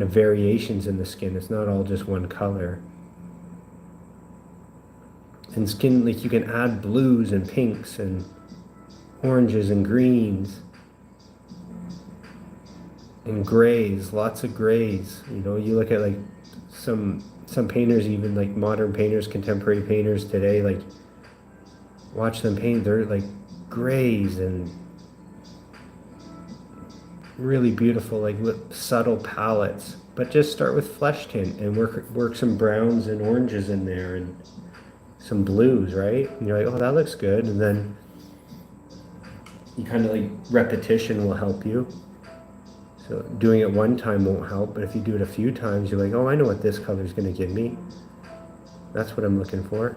of variations in the skin. It's not all just one color. And skin, like, you can add blues and pinks and oranges and greens And grays, lots of grays. You know, you look at like some painters, even like modern painters, contemporary painters today, like watch them paint, they're like grays and really beautiful, like with subtle palettes. But just start with flesh tint and work some browns and oranges in there and some blues, right? And you're like, oh, that looks good. And then you kind of like repetition will help you. So doing it one time won't help, but if you do it a few times, you're like, oh, I know what this color is going to give me. That's what I'm looking for.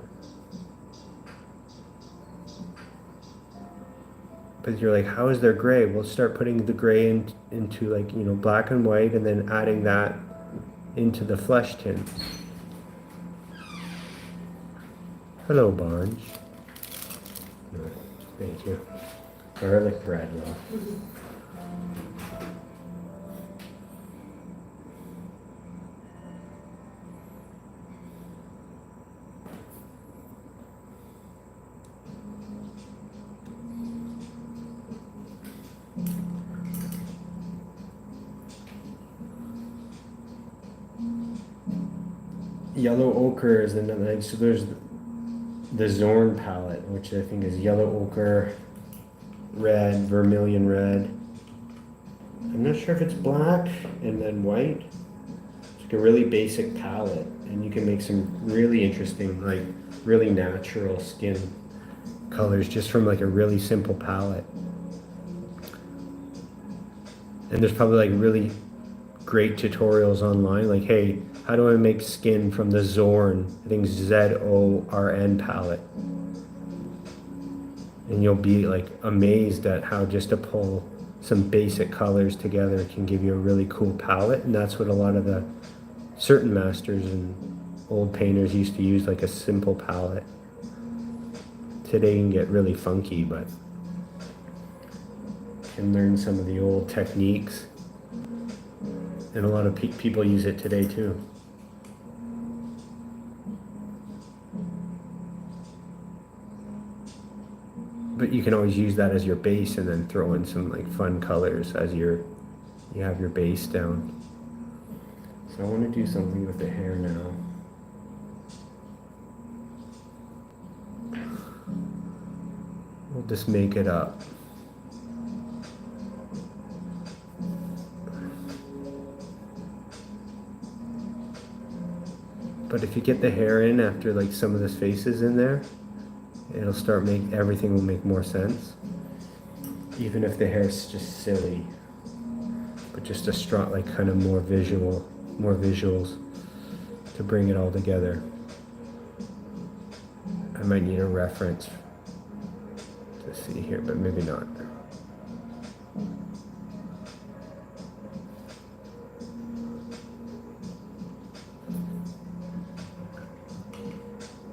But you're like, how is there gray? Well, start putting the gray into like, you know, black and white, and then adding that into the flesh tint. Hello, Bonge. Thank you. Garlic bread, love. Yellow ochre is another. So there's the Zorn palette, which I think is yellow ochre, red, vermilion red. I'm not sure if it's black and then white. It's like a really basic palette, and you can make some really interesting, like really natural skin colors just from like a really simple palette. And there's probably like really great tutorials online, like, hey, how do I make skin from the Zorn, I think Zorn palette? And you'll be like amazed at how just to pull some basic colors together can give you a really cool palette. And that's what a lot of the certain masters and old painters used to use, like a simple palette. Today you can get really funky, but you can learn some of the old techniques. And a lot of people use it today too. But you can always use that as your base and then throw in some like fun colors as you have your base down. So I want to do something with the hair now. We'll just make it up. But if you get the hair in after like some of this face is in there, it'll start everything will make more sense. Even if the hair's just silly, but just a strong, like kind of more visuals to bring it all together. I might need a reference to see here, but maybe not.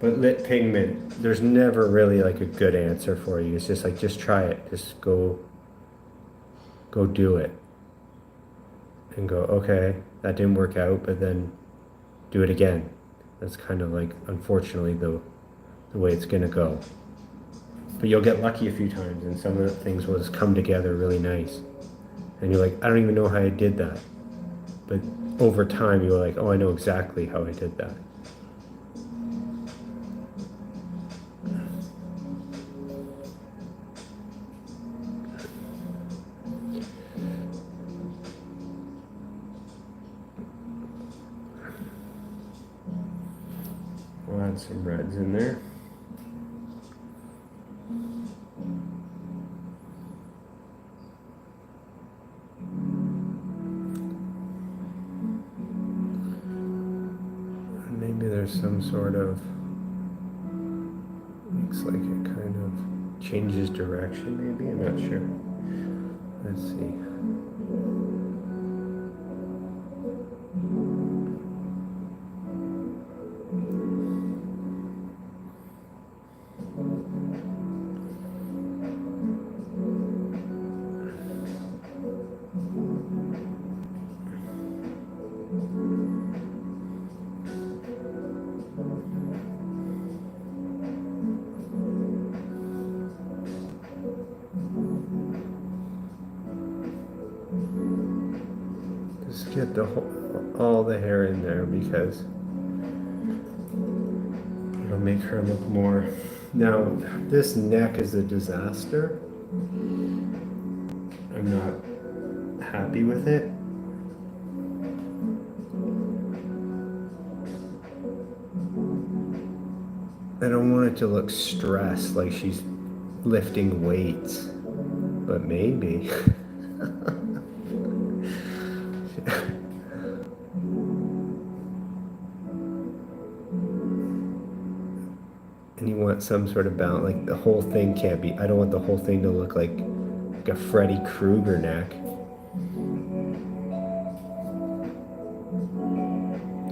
But lit pigment, there's never really like a good answer for you. It's just like, just try it. Just go do it. And go, okay, that didn't work out, but then do it again. That's kind of like, unfortunately, the way it's gonna go. But you'll get lucky a few times, and some of the things will just come together really nice. And you're like, I don't even know how I did that. But over time, you're like, oh, I know exactly how I did that. We'll add some reds in there. Maybe there's some sort of, looks like it kind of changes direction maybe, I'm not sure. Let's see. all the hair in there because it'll make her look more. Now, this neck is a disaster. I'm not happy with it. I don't want it to look stressed, like she's lifting weights, but maybe. And you want some sort of balance, like the whole thing can't be, I don't want the whole thing to look like a Freddy Krueger neck.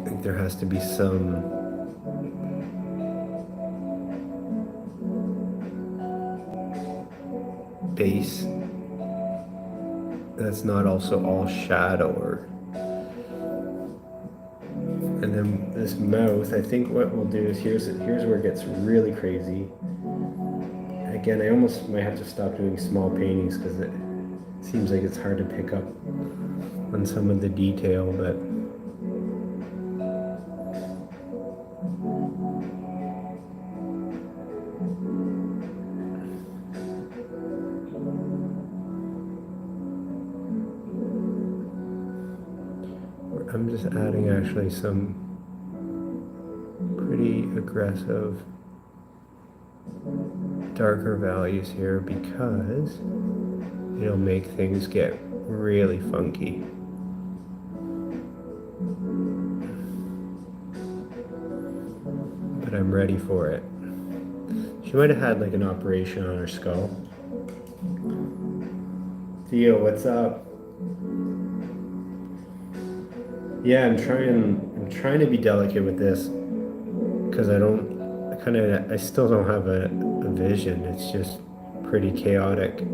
I think there has to be some base that's not also all shadow. And then this mouth, I think what we'll do is here's where it gets really crazy. Again, I almost might have to stop doing small paintings because it seems like it's hard to pick up on some of the detail, but I'm just adding actually some pretty aggressive darker values here because it'll make things get really funky. But I'm ready for it. She might have had like an operation on her skull. Theo, what's up? Yeah, I'm trying to be delicate with this because I still don't have a vision. It's just pretty chaotic.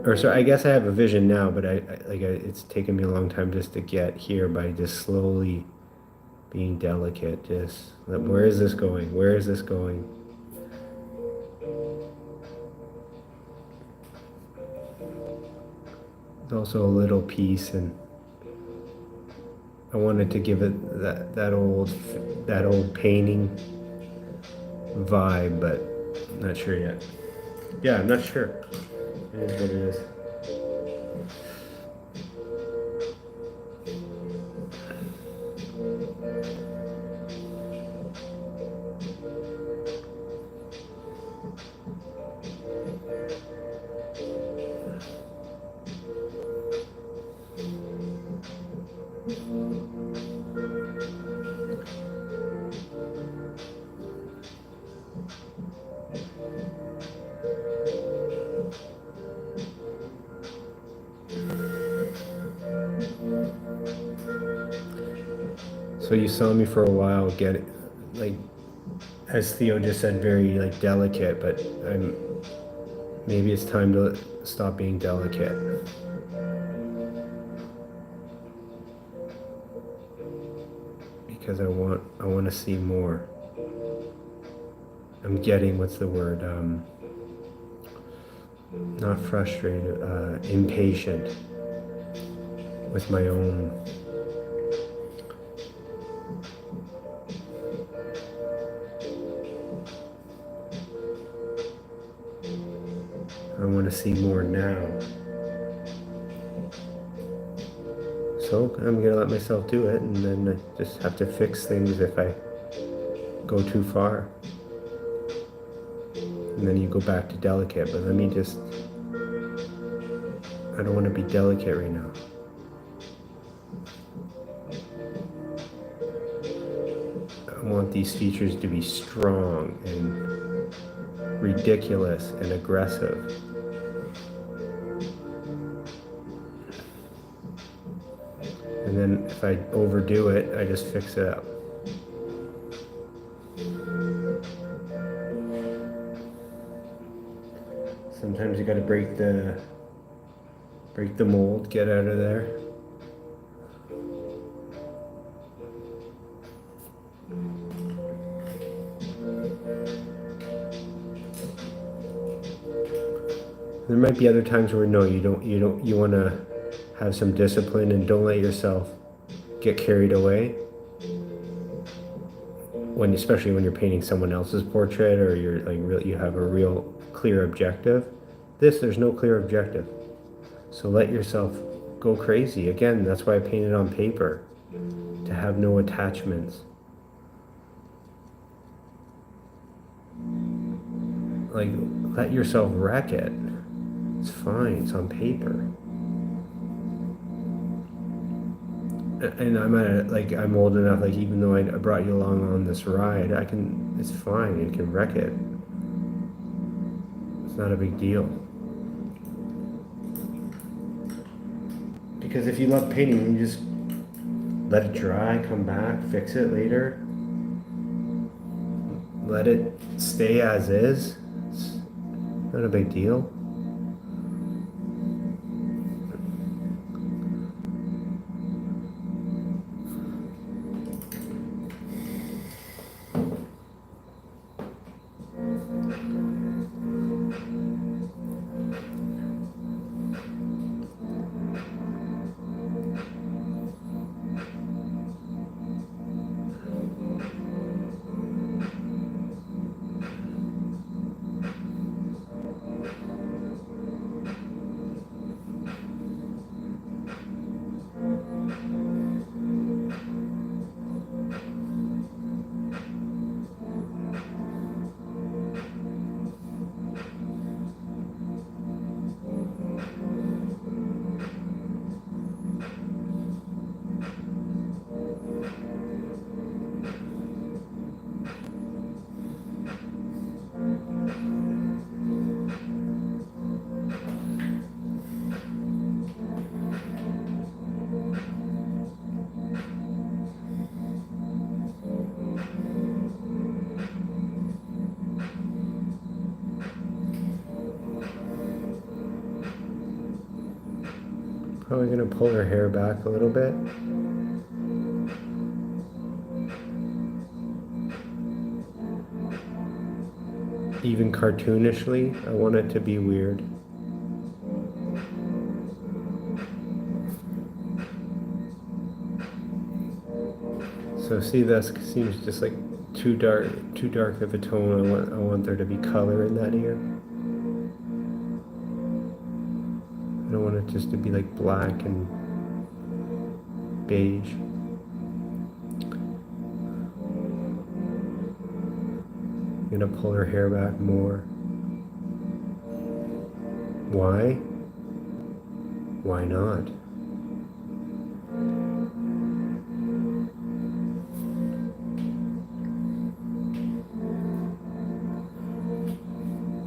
Or so I guess I have a vision now, but it's taken me a long time just to get here by just slowly being delicate. Just where is this going? Where is this going? There's also a little piece, and I wanted to give it that old painting vibe, but I'm not sure yet. Yeah, I'm not sure. It is what it is. So you saw me for a while get like, as Theo just said, very like delicate, but maybe it's time to stop being delicate. Because I want to see more. I'm getting, what's the word? Not frustrated, impatient with my own. I want to see more now. So I'm gonna let myself do it, and then I just have to fix things if I go too far. And then you go back to delicate, but let me just, I don't want to be delicate right now. I want these features to be strong and ridiculous and aggressive. And then if I overdo it, I just fix it up. Sometimes you gotta break the mold, get out of there. There might be other times where no, you want to have some discipline and don't let yourself get carried away. Especially when you're painting someone else's portrait, or you're like you have a real clear objective. There's no clear objective. So let yourself go crazy. Again, that's why I painted on paper, to have no attachments. Like, let yourself wreck it. It's fine, it's on paper. And I'm old enough, like, even though I brought you along on this ride, it's fine, you can wreck it. It's not a big deal. Because if you love painting, you just let it dry, come back, fix it later. Let it stay as is. It's not a big deal. Probably gonna pull her hair back a little bit. Even cartoonishly, I want it to be weird. So see, that seems just like too dark of a tone. I want there to be color in that ear. I don't want it just to be like black and beige. I'm gonna pull her hair back more. Why? Why not?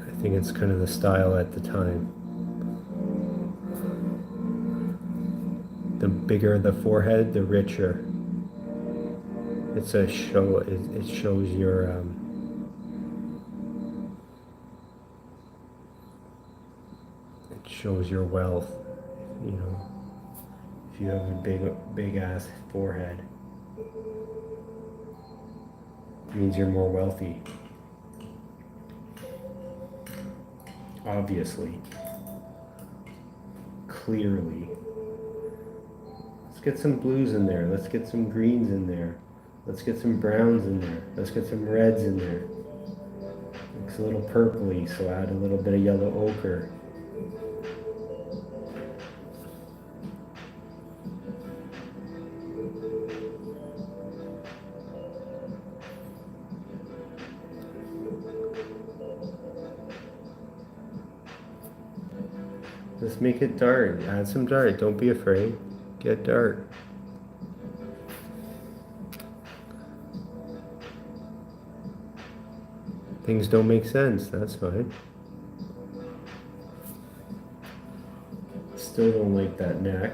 I think it's kind of the style at the time. The bigger the forehead, the richer. It's a show. It shows your it shows your wealth. You know, if you have a big ass forehead, it means you're more wealthy. Obviously, clearly. Let's get some blues in there. Let's get some greens in there. Let's get some browns in there. Let's get some reds in there. Looks a little purpley, so add a little bit of yellow ochre. Let's make it dark. Add some dark. Don't be afraid. Get dark. Things don't make sense. That's fine. Still don't like that neck.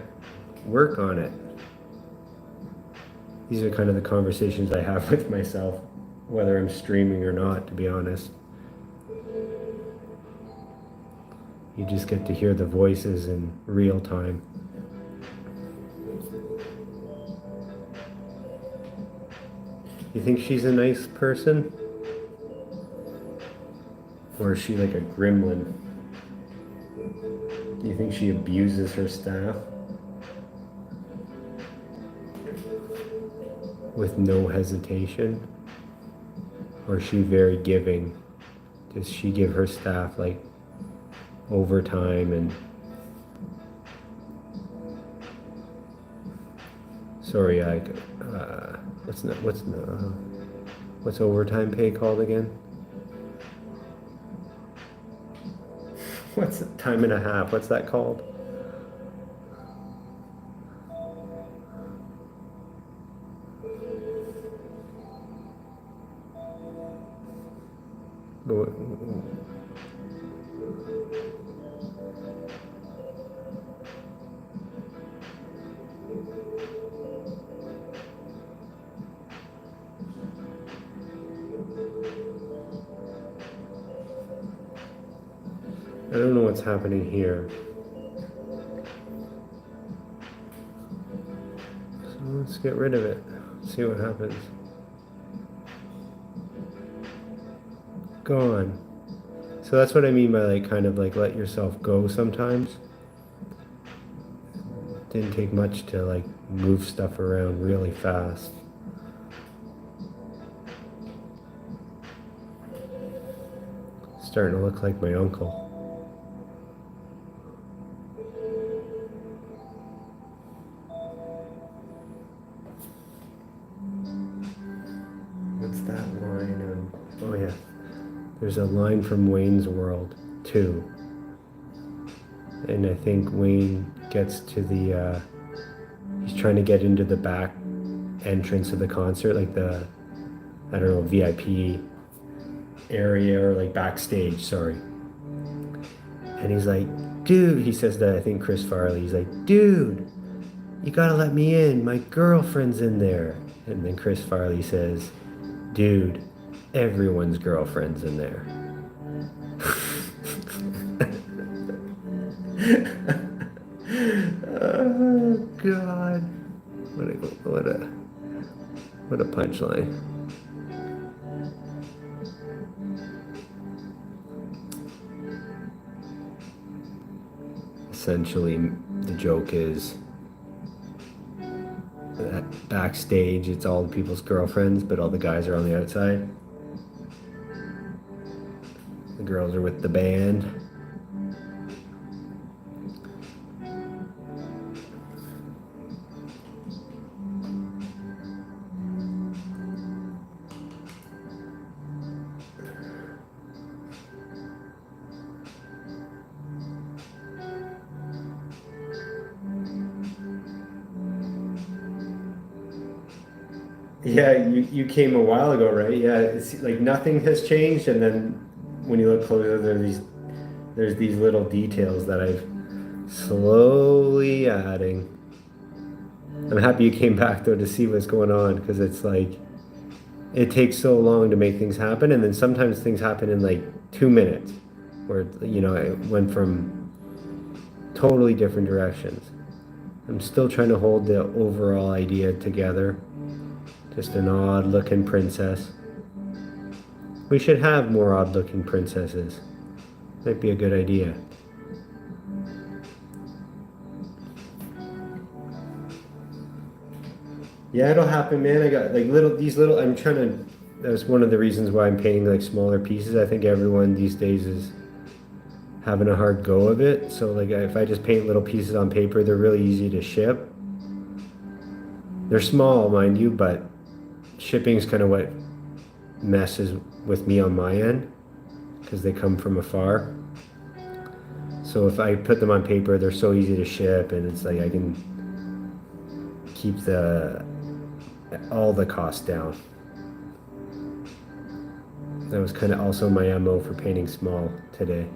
Work on it. These are kind of the conversations I have with myself, whether I'm streaming or not, to be honest. You just get to hear the voices in real time. You think she's a nice person? Or is she like a gremlin? You think she abuses her staff? with no hesitation? Or is she very giving? Does she give her staff like overtime and sorry, what's overtime pay called again? What's time and a half? What's that called? I don't know what's happening here. So let's get rid of it. See what happens. Gone. So that's what I mean by like kind of like let yourself go sometimes. Didn't take much to like move stuff around really fast. Starting to look like my uncle. What's that line? Oh yeah. There's a line from Wayne's World too. And I think Wayne gets to the, he's trying to get into the back entrance of the concert, like the, I don't know, VIP area or like backstage, sorry. And he's like, dude, he says that, I think Chris Farley, he's like, dude, you gotta let me in, my girlfriend's in there. And then Chris Farley says, dude, everyone's girlfriend's in there. Oh God! What a punchline! Essentially, the joke is that backstage, it's all the people's girlfriends, but all the guys are on the outside. The girls are with the band. Yeah, you came a while ago, right? Yeah, it's like nothing has changed, and then when you look closer, there's these little details that I've slowly adding. I'm happy you came back though to see what's going on, because it's like it takes so long to make things happen, and then sometimes things happen in like 2 minutes, where it went from totally different directions. I'm still trying to hold the overall idea together. Just an odd-looking princess. We should have more odd-looking princesses. Might be a good idea. Yeah, it'll happen, man. I got like these little. I'm trying to. That's one of the reasons why I'm painting like smaller pieces. I think everyone these days is having a hard go of it. So like, if I just paint little pieces on paper, they're really easy to ship. They're small, mind you, but shipping is kind of what messes with me on my end, because they come from afar. So if I put them on paper, they're so easy to ship, and it's like I can keep all the costs down. That was kind of also my MO for painting small today.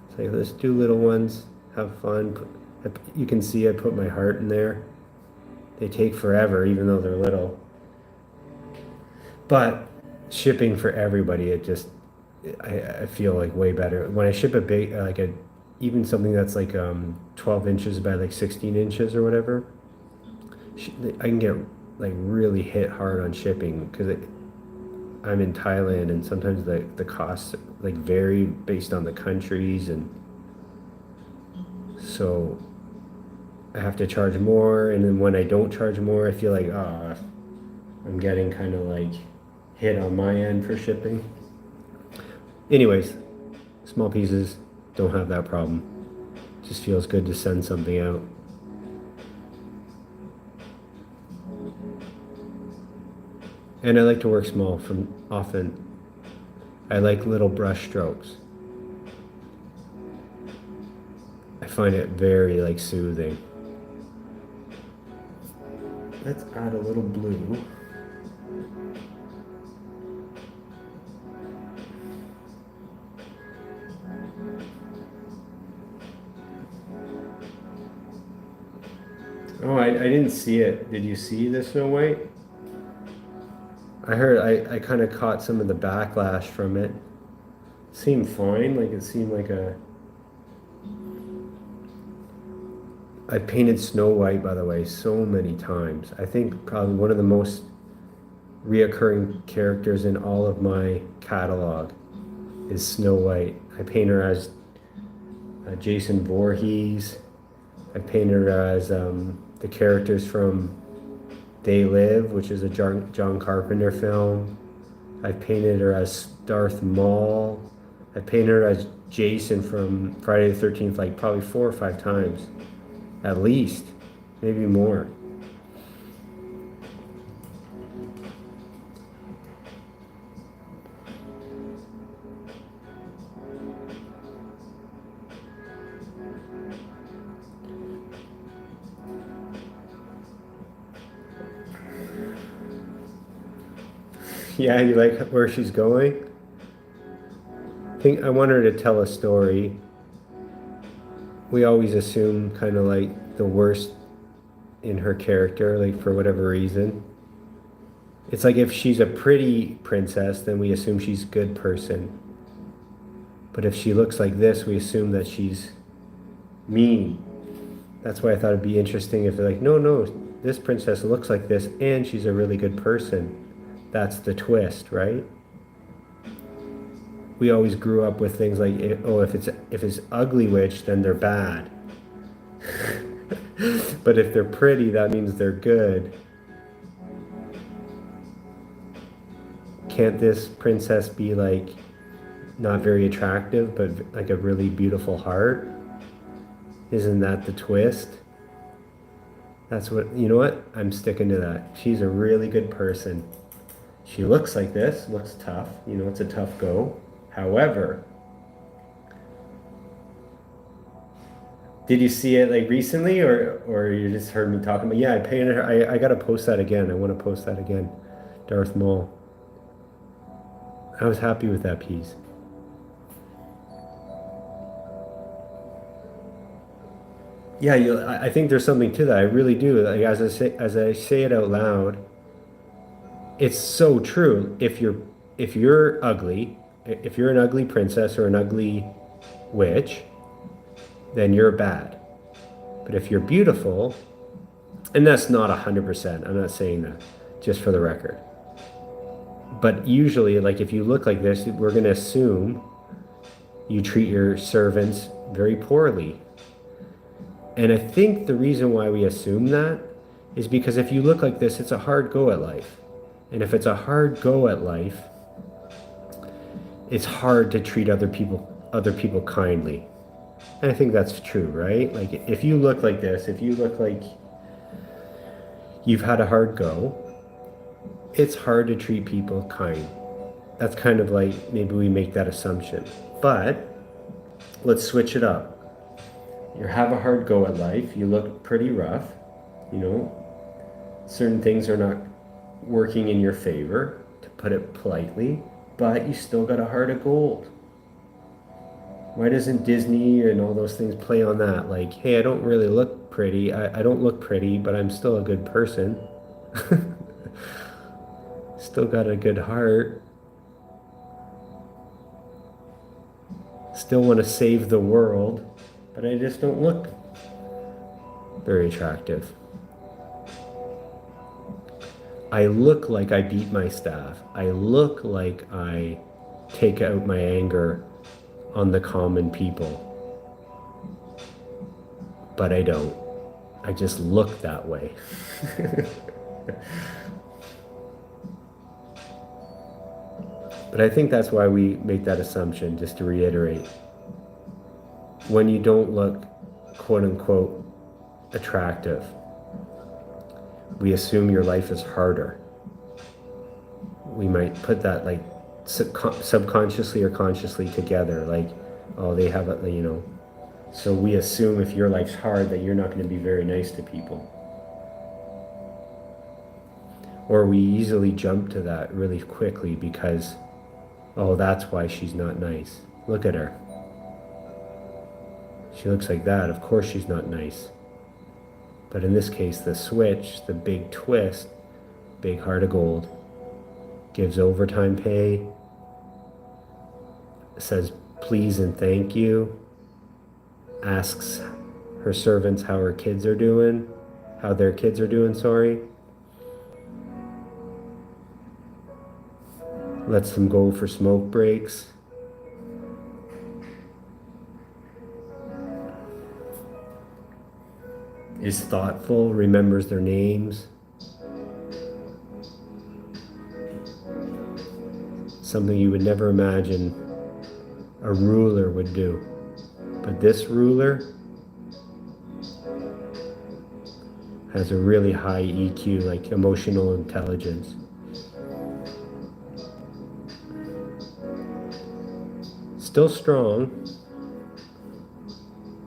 It's like, let's do little ones, have fun. You can see I put my heart in there. They take forever, even though they're little. But shipping for everybody, I feel like way better. When I ship a big, even something that's like 12 inches by like 16 inches or whatever, I can get like really hit hard on shipping, because I'm in Thailand, and sometimes the costs like vary based on the countries, and so I have to charge more, and then when I don't charge more, I feel like, I'm getting kind of like hit on my end for shipping. Anyways, small pieces don't have that problem. Just feels good to send something out. And I like to work small from often. I like little brush strokes. I find it very like soothing. Let's add a little blue. Oh, I didn't see it. Did you see the Snow White? I heard, I kind of caught some of the backlash from it. Seemed fine, like it seemed like a... I painted Snow White, by the way, so many times. I think probably one of the most reoccurring characters in all of my catalog is Snow White. I paint her as Jason Voorhees. I painted her as the characters from They Live, which is a John Carpenter film. I painted her as Darth Maul. I painted her as Jason from Friday the 13th like probably 4 or 5 times. At least. Maybe more. Yeah, you like where she's going? I want her to tell a story. We always assume kind of like the worst in her character, like for whatever reason. It's like if she's a pretty princess, then we assume she's a good person. But if she looks like this, we assume that she's mean. That's why I thought it'd be interesting if they're like, no, this princess looks like this and she's a really good person. That's the twist, right? We always grew up with things like, oh, if it's ugly witch, then they're bad. But if they're pretty, that means they're good. Can't this princess be like not very attractive, but like a really beautiful heart? Isn't that the twist? That's what, you know what? I'm sticking to that. She's a really good person. She looks like this, looks tough. You know, it's a tough go. However, did you see it like recently, or you just heard me talking about? Yeah, I painted her. I gotta post that again. I want to post that again. Darth Maul. I was happy with that piece. Yeah, I think there's something to that. I really do. Like as I say it out loud, it's so true. If you're ugly, if you're an ugly princess or an ugly witch, then you're bad. But if you're beautiful, and that's not 100%, I'm not saying that, just for the record. But usually, like if you look like this, we're going to assume you treat your servants very poorly. And I think the reason why we assume that is because if you look like this, it's a hard go at life. And if it's a hard go at life, it's hard to treat other people kindly. And I think that's true, right? Like if you look like this, if you look like you've had a hard go, it's hard to treat people kind. That's kind of like maybe we make that assumption. But let's switch it up. You have a hard go at life, you look pretty rough, you know, certain things are not working in your favor, to put it politely, but you still got a heart of gold. Why doesn't Disney and all those things play on that? Like, hey, I don't really look pretty, I don't look pretty, but I'm still a good person. Still got a good heart. Still want to save the world, but I just don't look very attractive. I look like I beat my staff. I look like I take out my anger on the common people. But I don't. I just look that way. But I think that's why we make that assumption, just to reiterate. When you don't look, quote unquote, attractive, we assume your life is harder. We might put that like subconsciously or consciously together, like, oh, they have a, you know. So we assume if your life's hard that you're not going to be very nice to people. Or we easily jump to that really quickly because, oh, that's why she's not nice. Look at her. She looks like that. Of course she's not nice. But in this case, the switch, the big twist, big heart of gold, gives overtime pay, says please and thank you, asks her servants how her kids are doing, how their kids are doing, sorry. Lets them go for smoke breaks. Is thoughtful, remembers their names. Something you would never imagine a ruler would do. But this ruler has a really high EQ, like emotional intelligence. Still strong,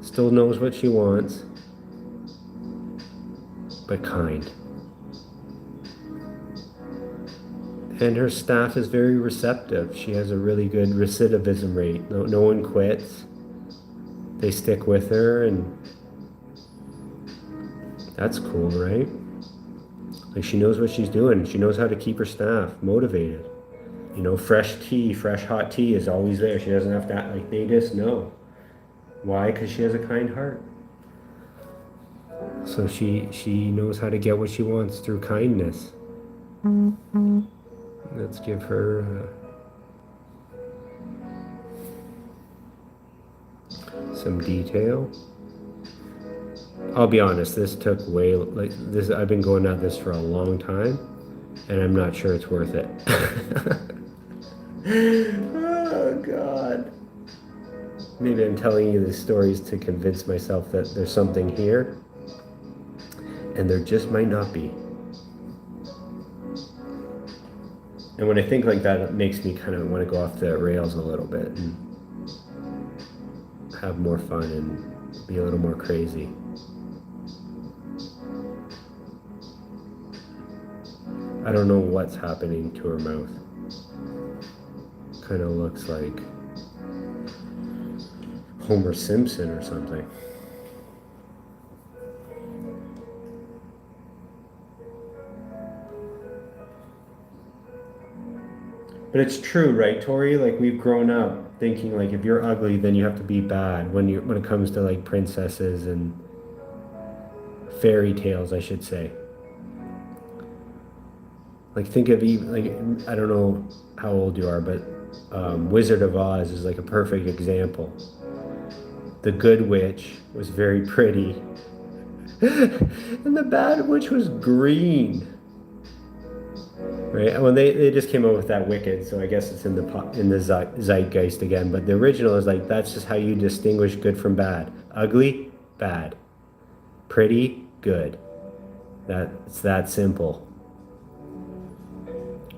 still knows what she wants, but kind. And her staff is very receptive. She has a really good recidivism rate. No one quits. They stick with her, and that's cool, right? Like, she knows what she's doing. She knows how to keep her staff motivated. You know, fresh tea, fresh hot tea is always there. She doesn't have to act like they just know. Why? Because she has a kind heart. So she knows how to get what she wants through kindness. Let's give her some detail. I'll be honest, this took way, like this, I've been going at this for a long time, and I'm not sure it's worth it. Oh God. Maybe I'm telling you these stories to convince myself that there's something here, and there just might not be. And when I think like that, it makes me kind of want to go off the rails a little bit and have more fun and be a little more crazy. I don't know what's happening to her mouth. Kind of looks like Homer Simpson or something. But it's true, right, Tori? Like, we've grown up thinking like if you're ugly, then you have to be bad when it comes to like princesses and fairy tales, I should say. Like, think of even like, I don't know how old you are, but Wizard of Oz is like a perfect example. The good witch was very pretty, and the bad witch was green. Right? Well, they just came up with that Wicked, so I guess it's in the zeitgeist again. But the original is like, that's just how you distinguish good from bad. Ugly, bad. Pretty, good. It's that simple.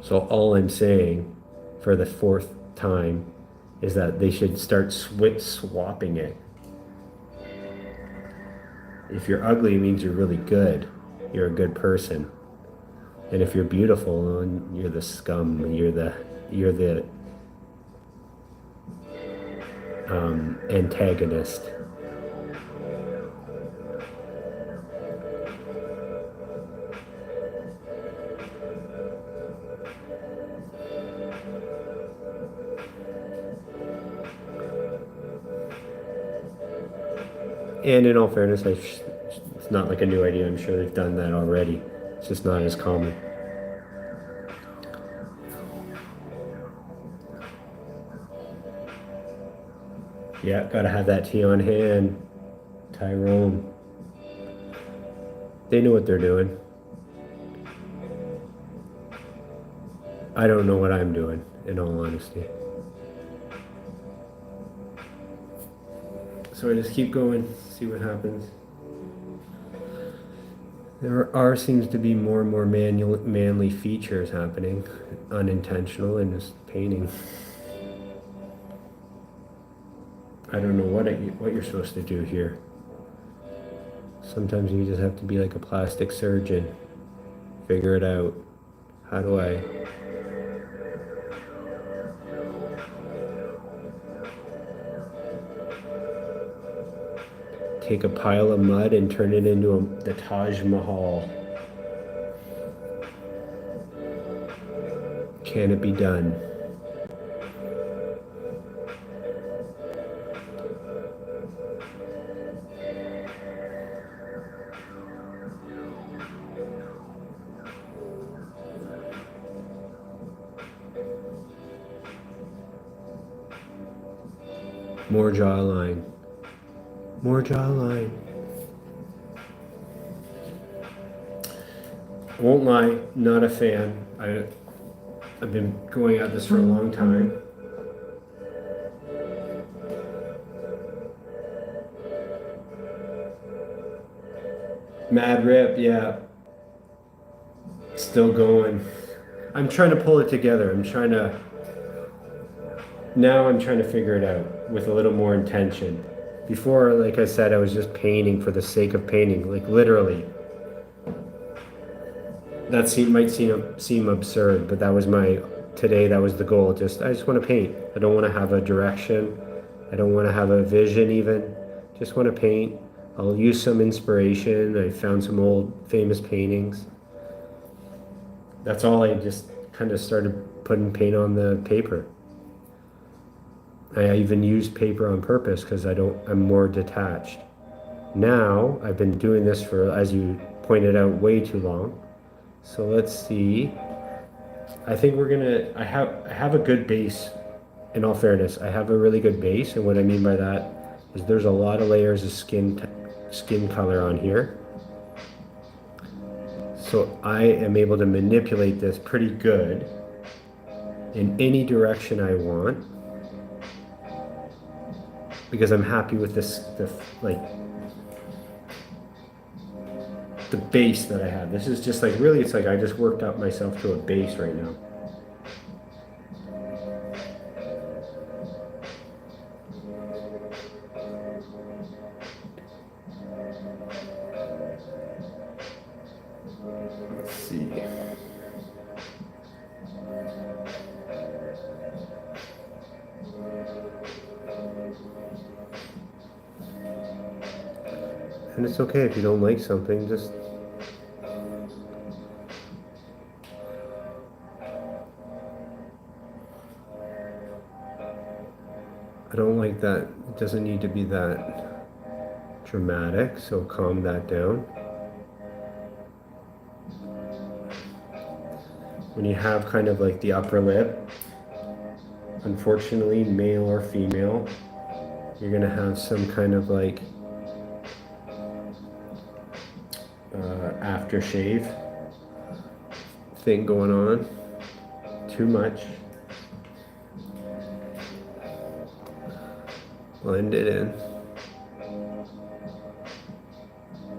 So all I'm saying, for the fourth time, is that they should start swapping it. If you're ugly, it means you're really good. You're a good person. And if you're beautiful, you're the scum. You're the antagonist. And in all fairness, it's not like a new idea. I'm sure they've done that already. It's just not as common. Yeah, gotta have that tea on hand, Tyrone. They know what they're doing. I don't know what I'm doing, in all honesty. So I just keep going, see what happens. There seems to be more and more manly features happening, unintentional, in this painting. I don't know what you're supposed to do here. Sometimes you just have to be like a plastic surgeon. Figure it out. How do I... take a pile of mud and turn it into the Taj Mahal? Can it be done? More jawline. More jawline. Won't lie, not a fan. I've been going at this for a long time. Mad rip, yeah. Still going. I'm trying to pull it together. Now I'm trying to figure it out with a little more intention. Before, like I said, I was just painting for the sake of painting, like literally. That might seem absurd, but that was today that was the goal. I just want to paint. I don't want to have a direction. I don't want to have a vision even. Just want to paint. I'll use some inspiration. I found some old famous paintings. That's all. I just kind of started putting paint on the paper. I even used paper on purpose because I'm more detached. Now, I've been doing this for, as you pointed out, way too long. So let's see. I think I have a good base, in all fairness. I have a really good base, and what I mean by that is there's a lot of layers of skin color on here. So I am able to manipulate this pretty good in any direction I want, because I'm happy with the base that I have. This is just like, really, it's like I just worked up myself to a base right now. Let's see. And it's okay if you don't like something, just I don't like that. It doesn't need to be that dramatic, so calm that down. When you have kind of like the upper lip, unfortunately, male or female, you're gonna have some kind of like aftershave thing going on. Too much. Blend it in.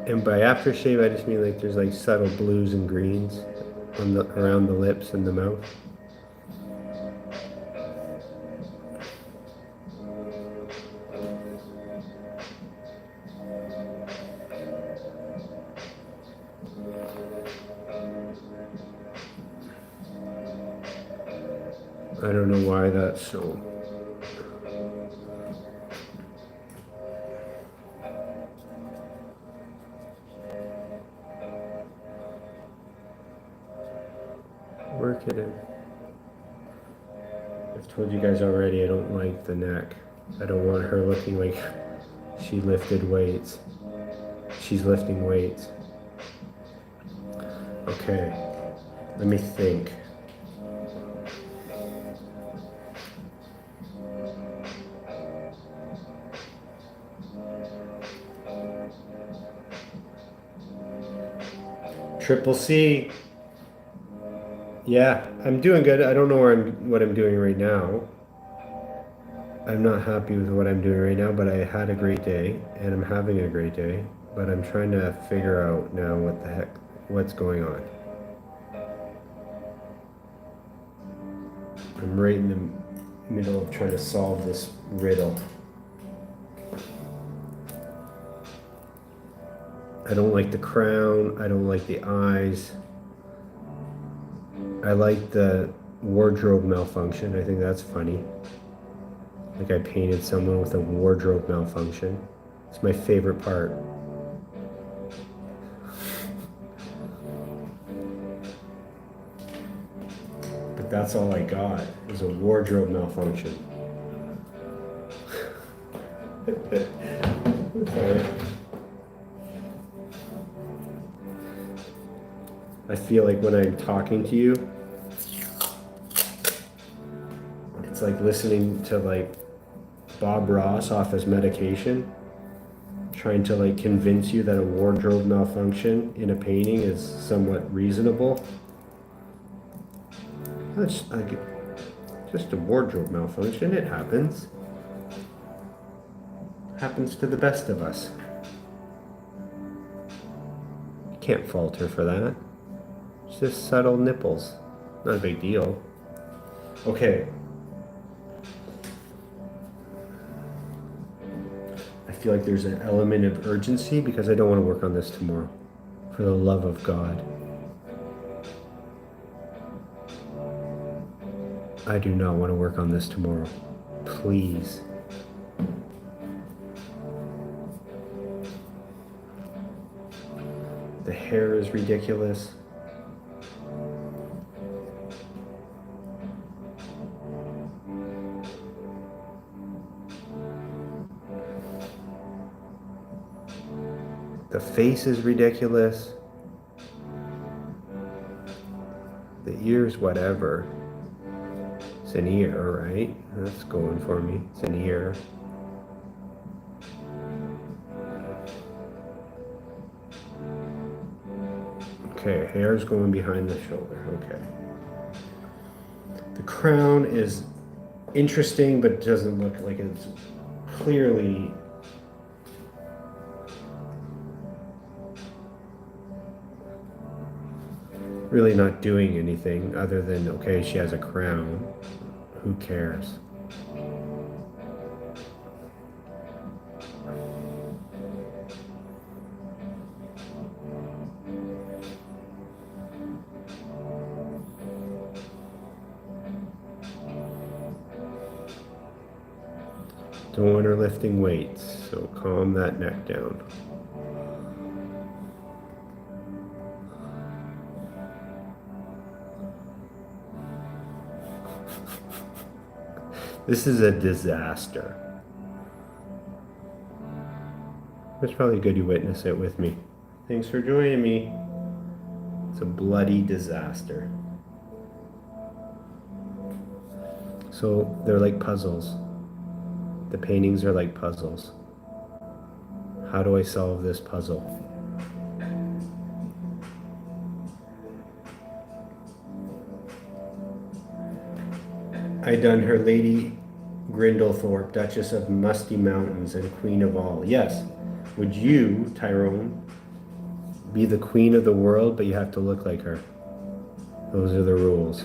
And by aftershave, I just mean like there's like subtle blues and greens around the lips and the mouth. I don't know why that's so. Work it in. I've told you guys already, I don't like the neck. I don't want her looking like she lifted weights. She's lifting weights. Okay, let me think. Triple C. Yeah, I'm doing good. I don't know what I'm doing right now. I'm not happy with what I'm doing right now, but I had a great day, and I'm having a great day. But I'm trying to figure out now what's going on. I'm right in the middle of trying to solve this riddle. I don't like the crown. I don't like the eyes. I like the wardrobe malfunction. I think that's funny. Like I painted someone with a wardrobe malfunction. It's my favorite part. But that's all I got, is a wardrobe malfunction. Okay. I feel like when I'm talking to you, it's like listening to like Bob Ross off his medication, trying to like convince you that a wardrobe malfunction in a painting is somewhat reasonable. That's like just a wardrobe malfunction. It happens. Happens to the best of us. You can't fault her for that. It's just subtle nipples. Not a big deal. Okay. I feel like there's an element of urgency because I don't want to work on this tomorrow. For the love of God. I do not want to work on this tomorrow. Please. The hair is ridiculous. The face is ridiculous. The ears, whatever. It's an ear, right? That's going for me. It's an ear. Okay, hair's going behind the shoulder. Okay. The crown is interesting, but it doesn't look like it's clearly really not doing anything other than, okay, she has a crown. Who cares? Don't want her lifting weights, so calm that neck down. This is a disaster. It's probably good you witness it with me. Thanks for joining me. It's a bloody disaster. So they're like puzzles. The paintings are like puzzles. How do I solve this puzzle? I done her Lady Grindlethorpe, Duchess of Musty Mountains and Queen of All. Yes. Would you, Tyrone, be the queen of the world, but you have to look like her? Those are the rules.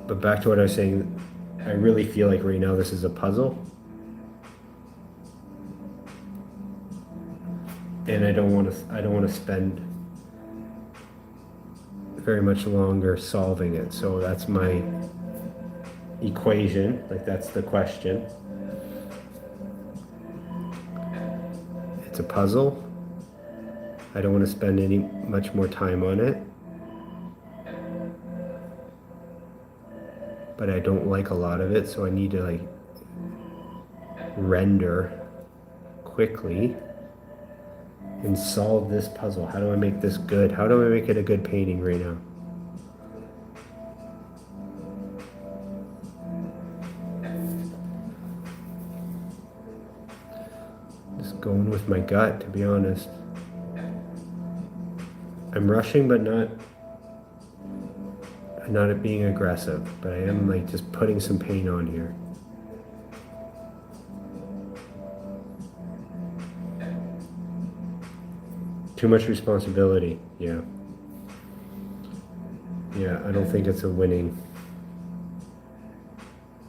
But back to what I was saying, I really feel like right now this is a puzzle. And I don't want to spend very much longer solving it. So that's my equation, like that's the question. It's a puzzle. I don't want to spend much more time on it. But I don't like a lot of it, so I need to like render quickly and solve this puzzle. How do I make this good? How do I make it a good painting right now? Just going with my gut, to be honest. I'm rushing, but not at being aggressive, but I am like just putting some paint on here. Too much responsibility, yeah. Yeah, I don't think it's a winning.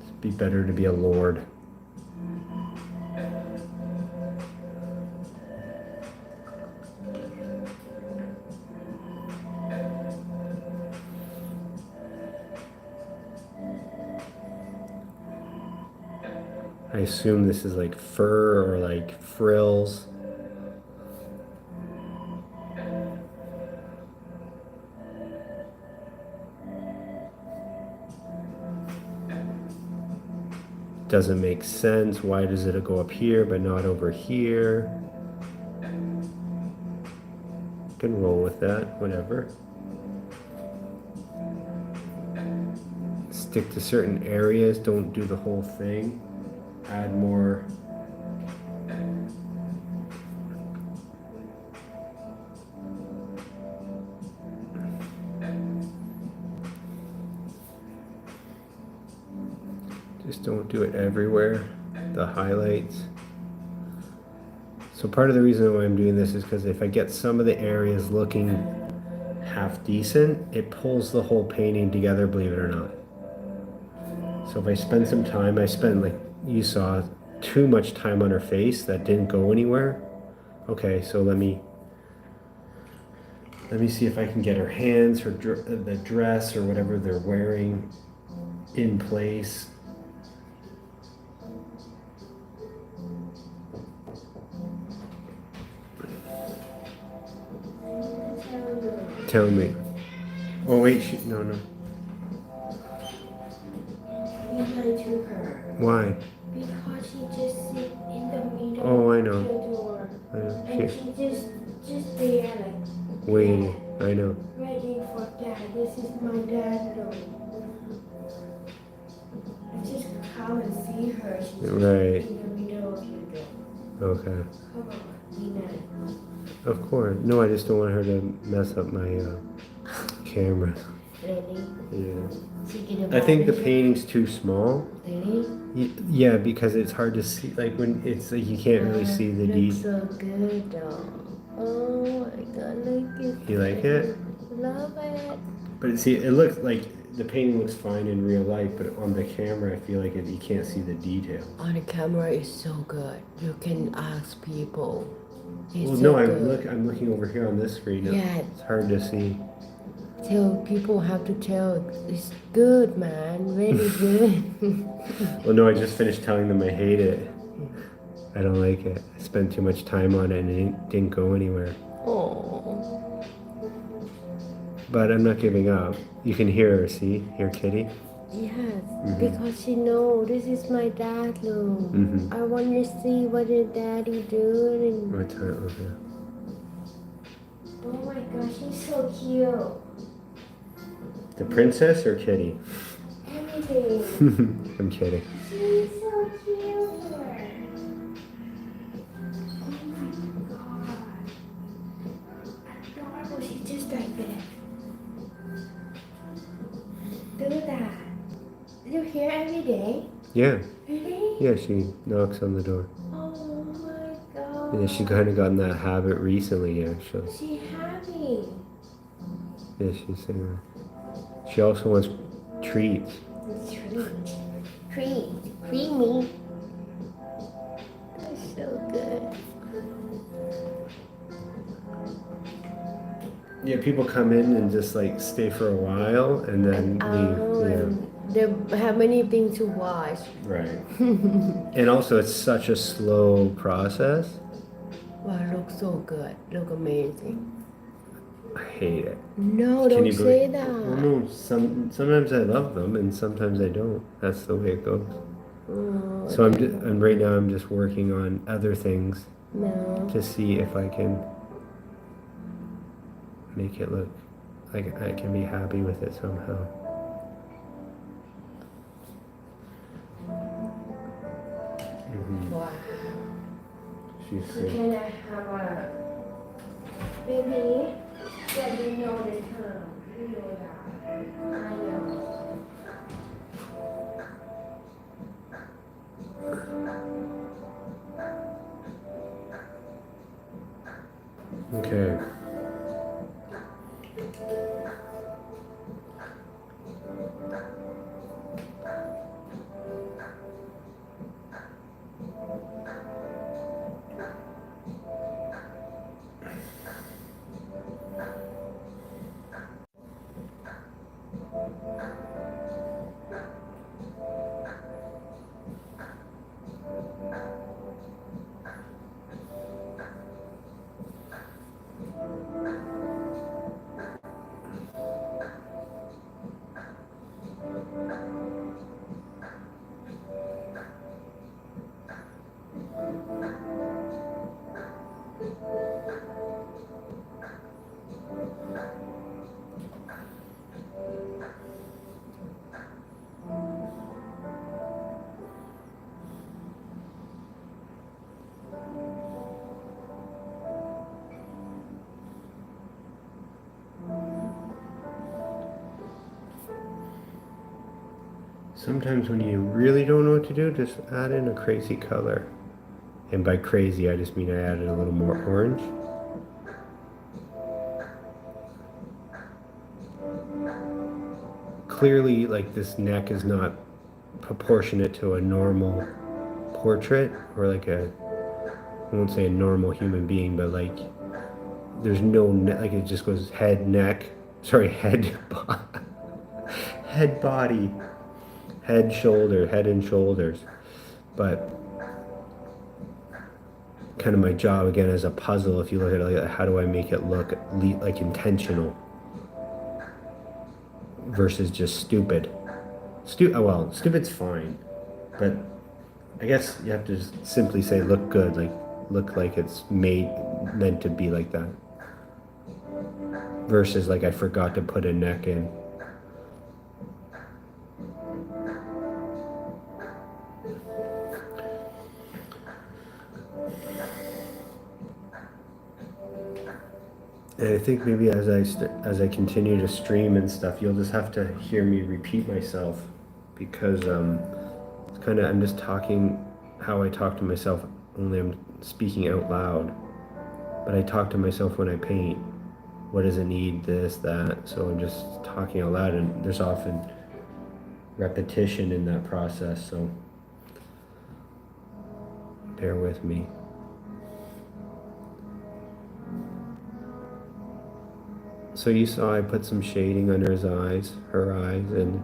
It'd be better to be a lord. I assume this is like fur or like frills. Doesn't make sense. Why does it go up here but not over here? Can roll with that, whatever. Stick to certain areas, don't do the whole thing. Add more. Just don't do it everywhere. The highlights. So part of the reason why I'm doing this is because if I get some of the areas looking half decent, it pulls the whole painting together, believe it or not. So if I spend some time, I spent, like you saw, too much time on her face that didn't go anywhere. Okay, so let me see if I can get her hands, the dress or whatever they're wearing in place. Tell me. Oh wait, no. To her. Why? Because she just sit in the middle Oh, I of know. the door. I know. And she just there like Waiting. I know. waiting for dad. This is my dad room. I just come and see her. She's just Right. in the middle of the door. Okay. Come on, Nina. Of course. No, I just don't want her to mess up my camera. Really? Yeah. I think the painting's too small. Really? Yeah, because it's hard to see. Like when it's like you can't really see the looks detail. so good though. Oh my god, look at You like it? Love it. But see, it looks like the painting looks fine in real life, but on the camera, I feel like you can't see the detail. On the camera is so good. You can ask people. It's Well, so no, good. I'm looking over here on this screen. Yeah. It's hard to see. Tell people have to tell it's good, man. Really good. Well, no, I just finished telling them I hate it. I don't like it. I spent too much time on it and it didn't go anywhere. Oh. But I'm not giving up. You can hear her, see? Hear Kitty? Yes, because she know this is my dad room. Mm-hmm. I want to see what your daddy doing. What time? Okay. Oh my gosh, she's so cute. The princess or Kitty? Everything. I'm kidding. She's so cute. Oh my god. Adorable. She's just like that. Do that. You hear every day? Yeah. Really? Yeah, she knocks on the door. Oh my god. Yeah, she kind of got in that habit recently, actually. She happy. Yeah, she's saying that. She also wants treats. Treat. Creamy. That's so good. Yeah, people come in and just like stay for a while and then leave. They have many things to watch. Right. And also, it's such a slow process. Wow, looks so good. Look amazing. I hate it. No, Can don't you say believe? that. Well, no, sometimes I love them and sometimes I don't. That's the way it goes. Oh, So and right now I'm just working on other things no. to see if I can make it look like I can be happy with it somehow. Wow. She's So can I have a baby that you know the term? You know that. I know. okay. Sometimes when you really don't know what to do, just add in a crazy color. And by crazy, I just mean I added a little more orange. Clearly, like, this neck is not proportionate to a normal portrait, or like I won't say a normal human being, but like there's no like it just goes head, neck, sorry, head, head, body, head, shoulder, head and shoulders. But kind of my job again as a puzzle, if you look at it, like, how do I make it look like intentional versus just stupid? Well, stupid's fine, but I guess you have to just simply say look good, like look like it's meant to be like that. Versus like I forgot to put a neck in. And I think maybe as I continue to stream and stuff, you'll just have to hear me repeat myself, because it's kind of, I'm just talking how I talk to myself, only I'm speaking out loud. But I talk to myself when I paint. What does it need? This, that. So I'm just talking out loud, and there's often repetition in that process. So bear with me. So you saw I put some shading under his eyes, her eyes, and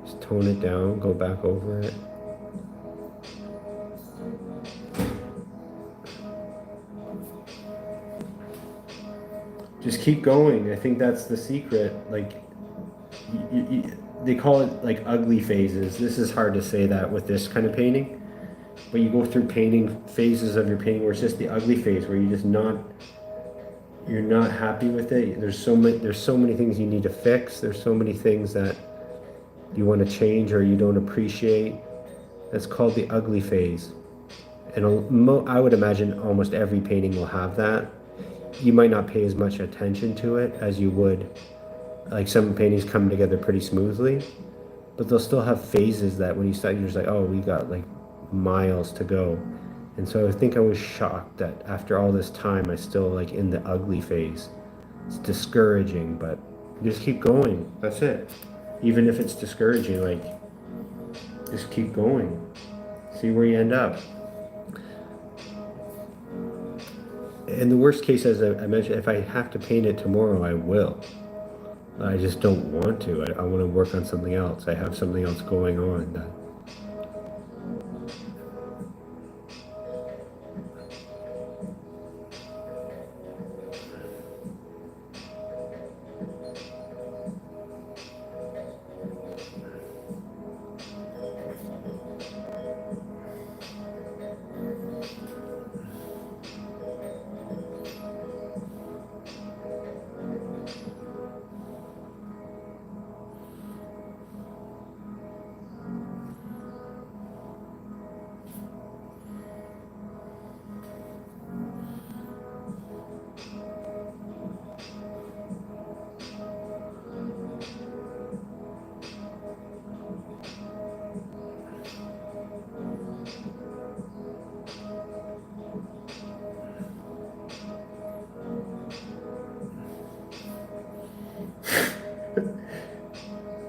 just tone it down, go back over it. Just keep going. I think that's the secret. Like, they call it like ugly phases. This is hard to say that with this kind of painting, but you go through painting phases of your painting where it's just the ugly phase, where you're not happy with it. There's so many things you need to fix. There's so many things that you want to change or you don't appreciate. That's called the ugly phase. And I would imagine almost every painting will have that. You might not pay as much attention to it as you would. Like, some paintings come together pretty smoothly, but they'll still have phases that when you start, you're just like, oh, we got like miles to go. And so I think I was shocked that after all this time, I still like in the ugly phase. It's discouraging, but just keep going. That's it. Even if it's discouraging, like, just keep going. See where you end up. In the worst case, as I mentioned, if I have to paint it tomorrow, I will. I just don't want to. I want to work on something else. I have something else going on that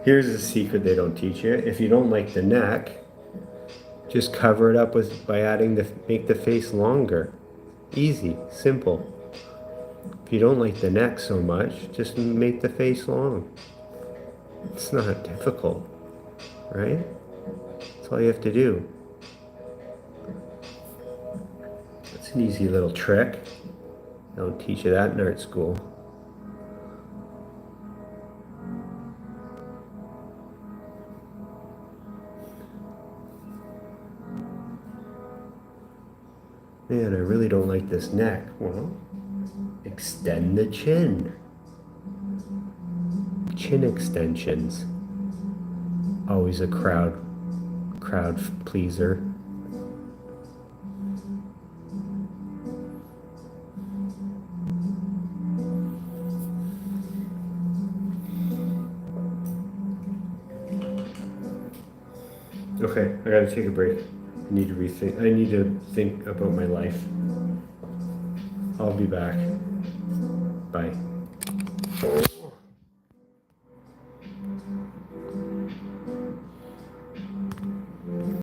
Here's a secret they don't teach you. If you don't like the neck, just cover it up by adding make the face longer. Easy, simple. If you don't like the neck so much, just make the face long. It's not difficult, right? That's all you have to do. It's an easy little trick. They don't teach you that in art school. Man, I really don't like this neck. Well, extend the chin. Chin extensions. Always a crowd pleaser. Okay, I gotta take a break. I need to think about my life. I'll be back. Bye.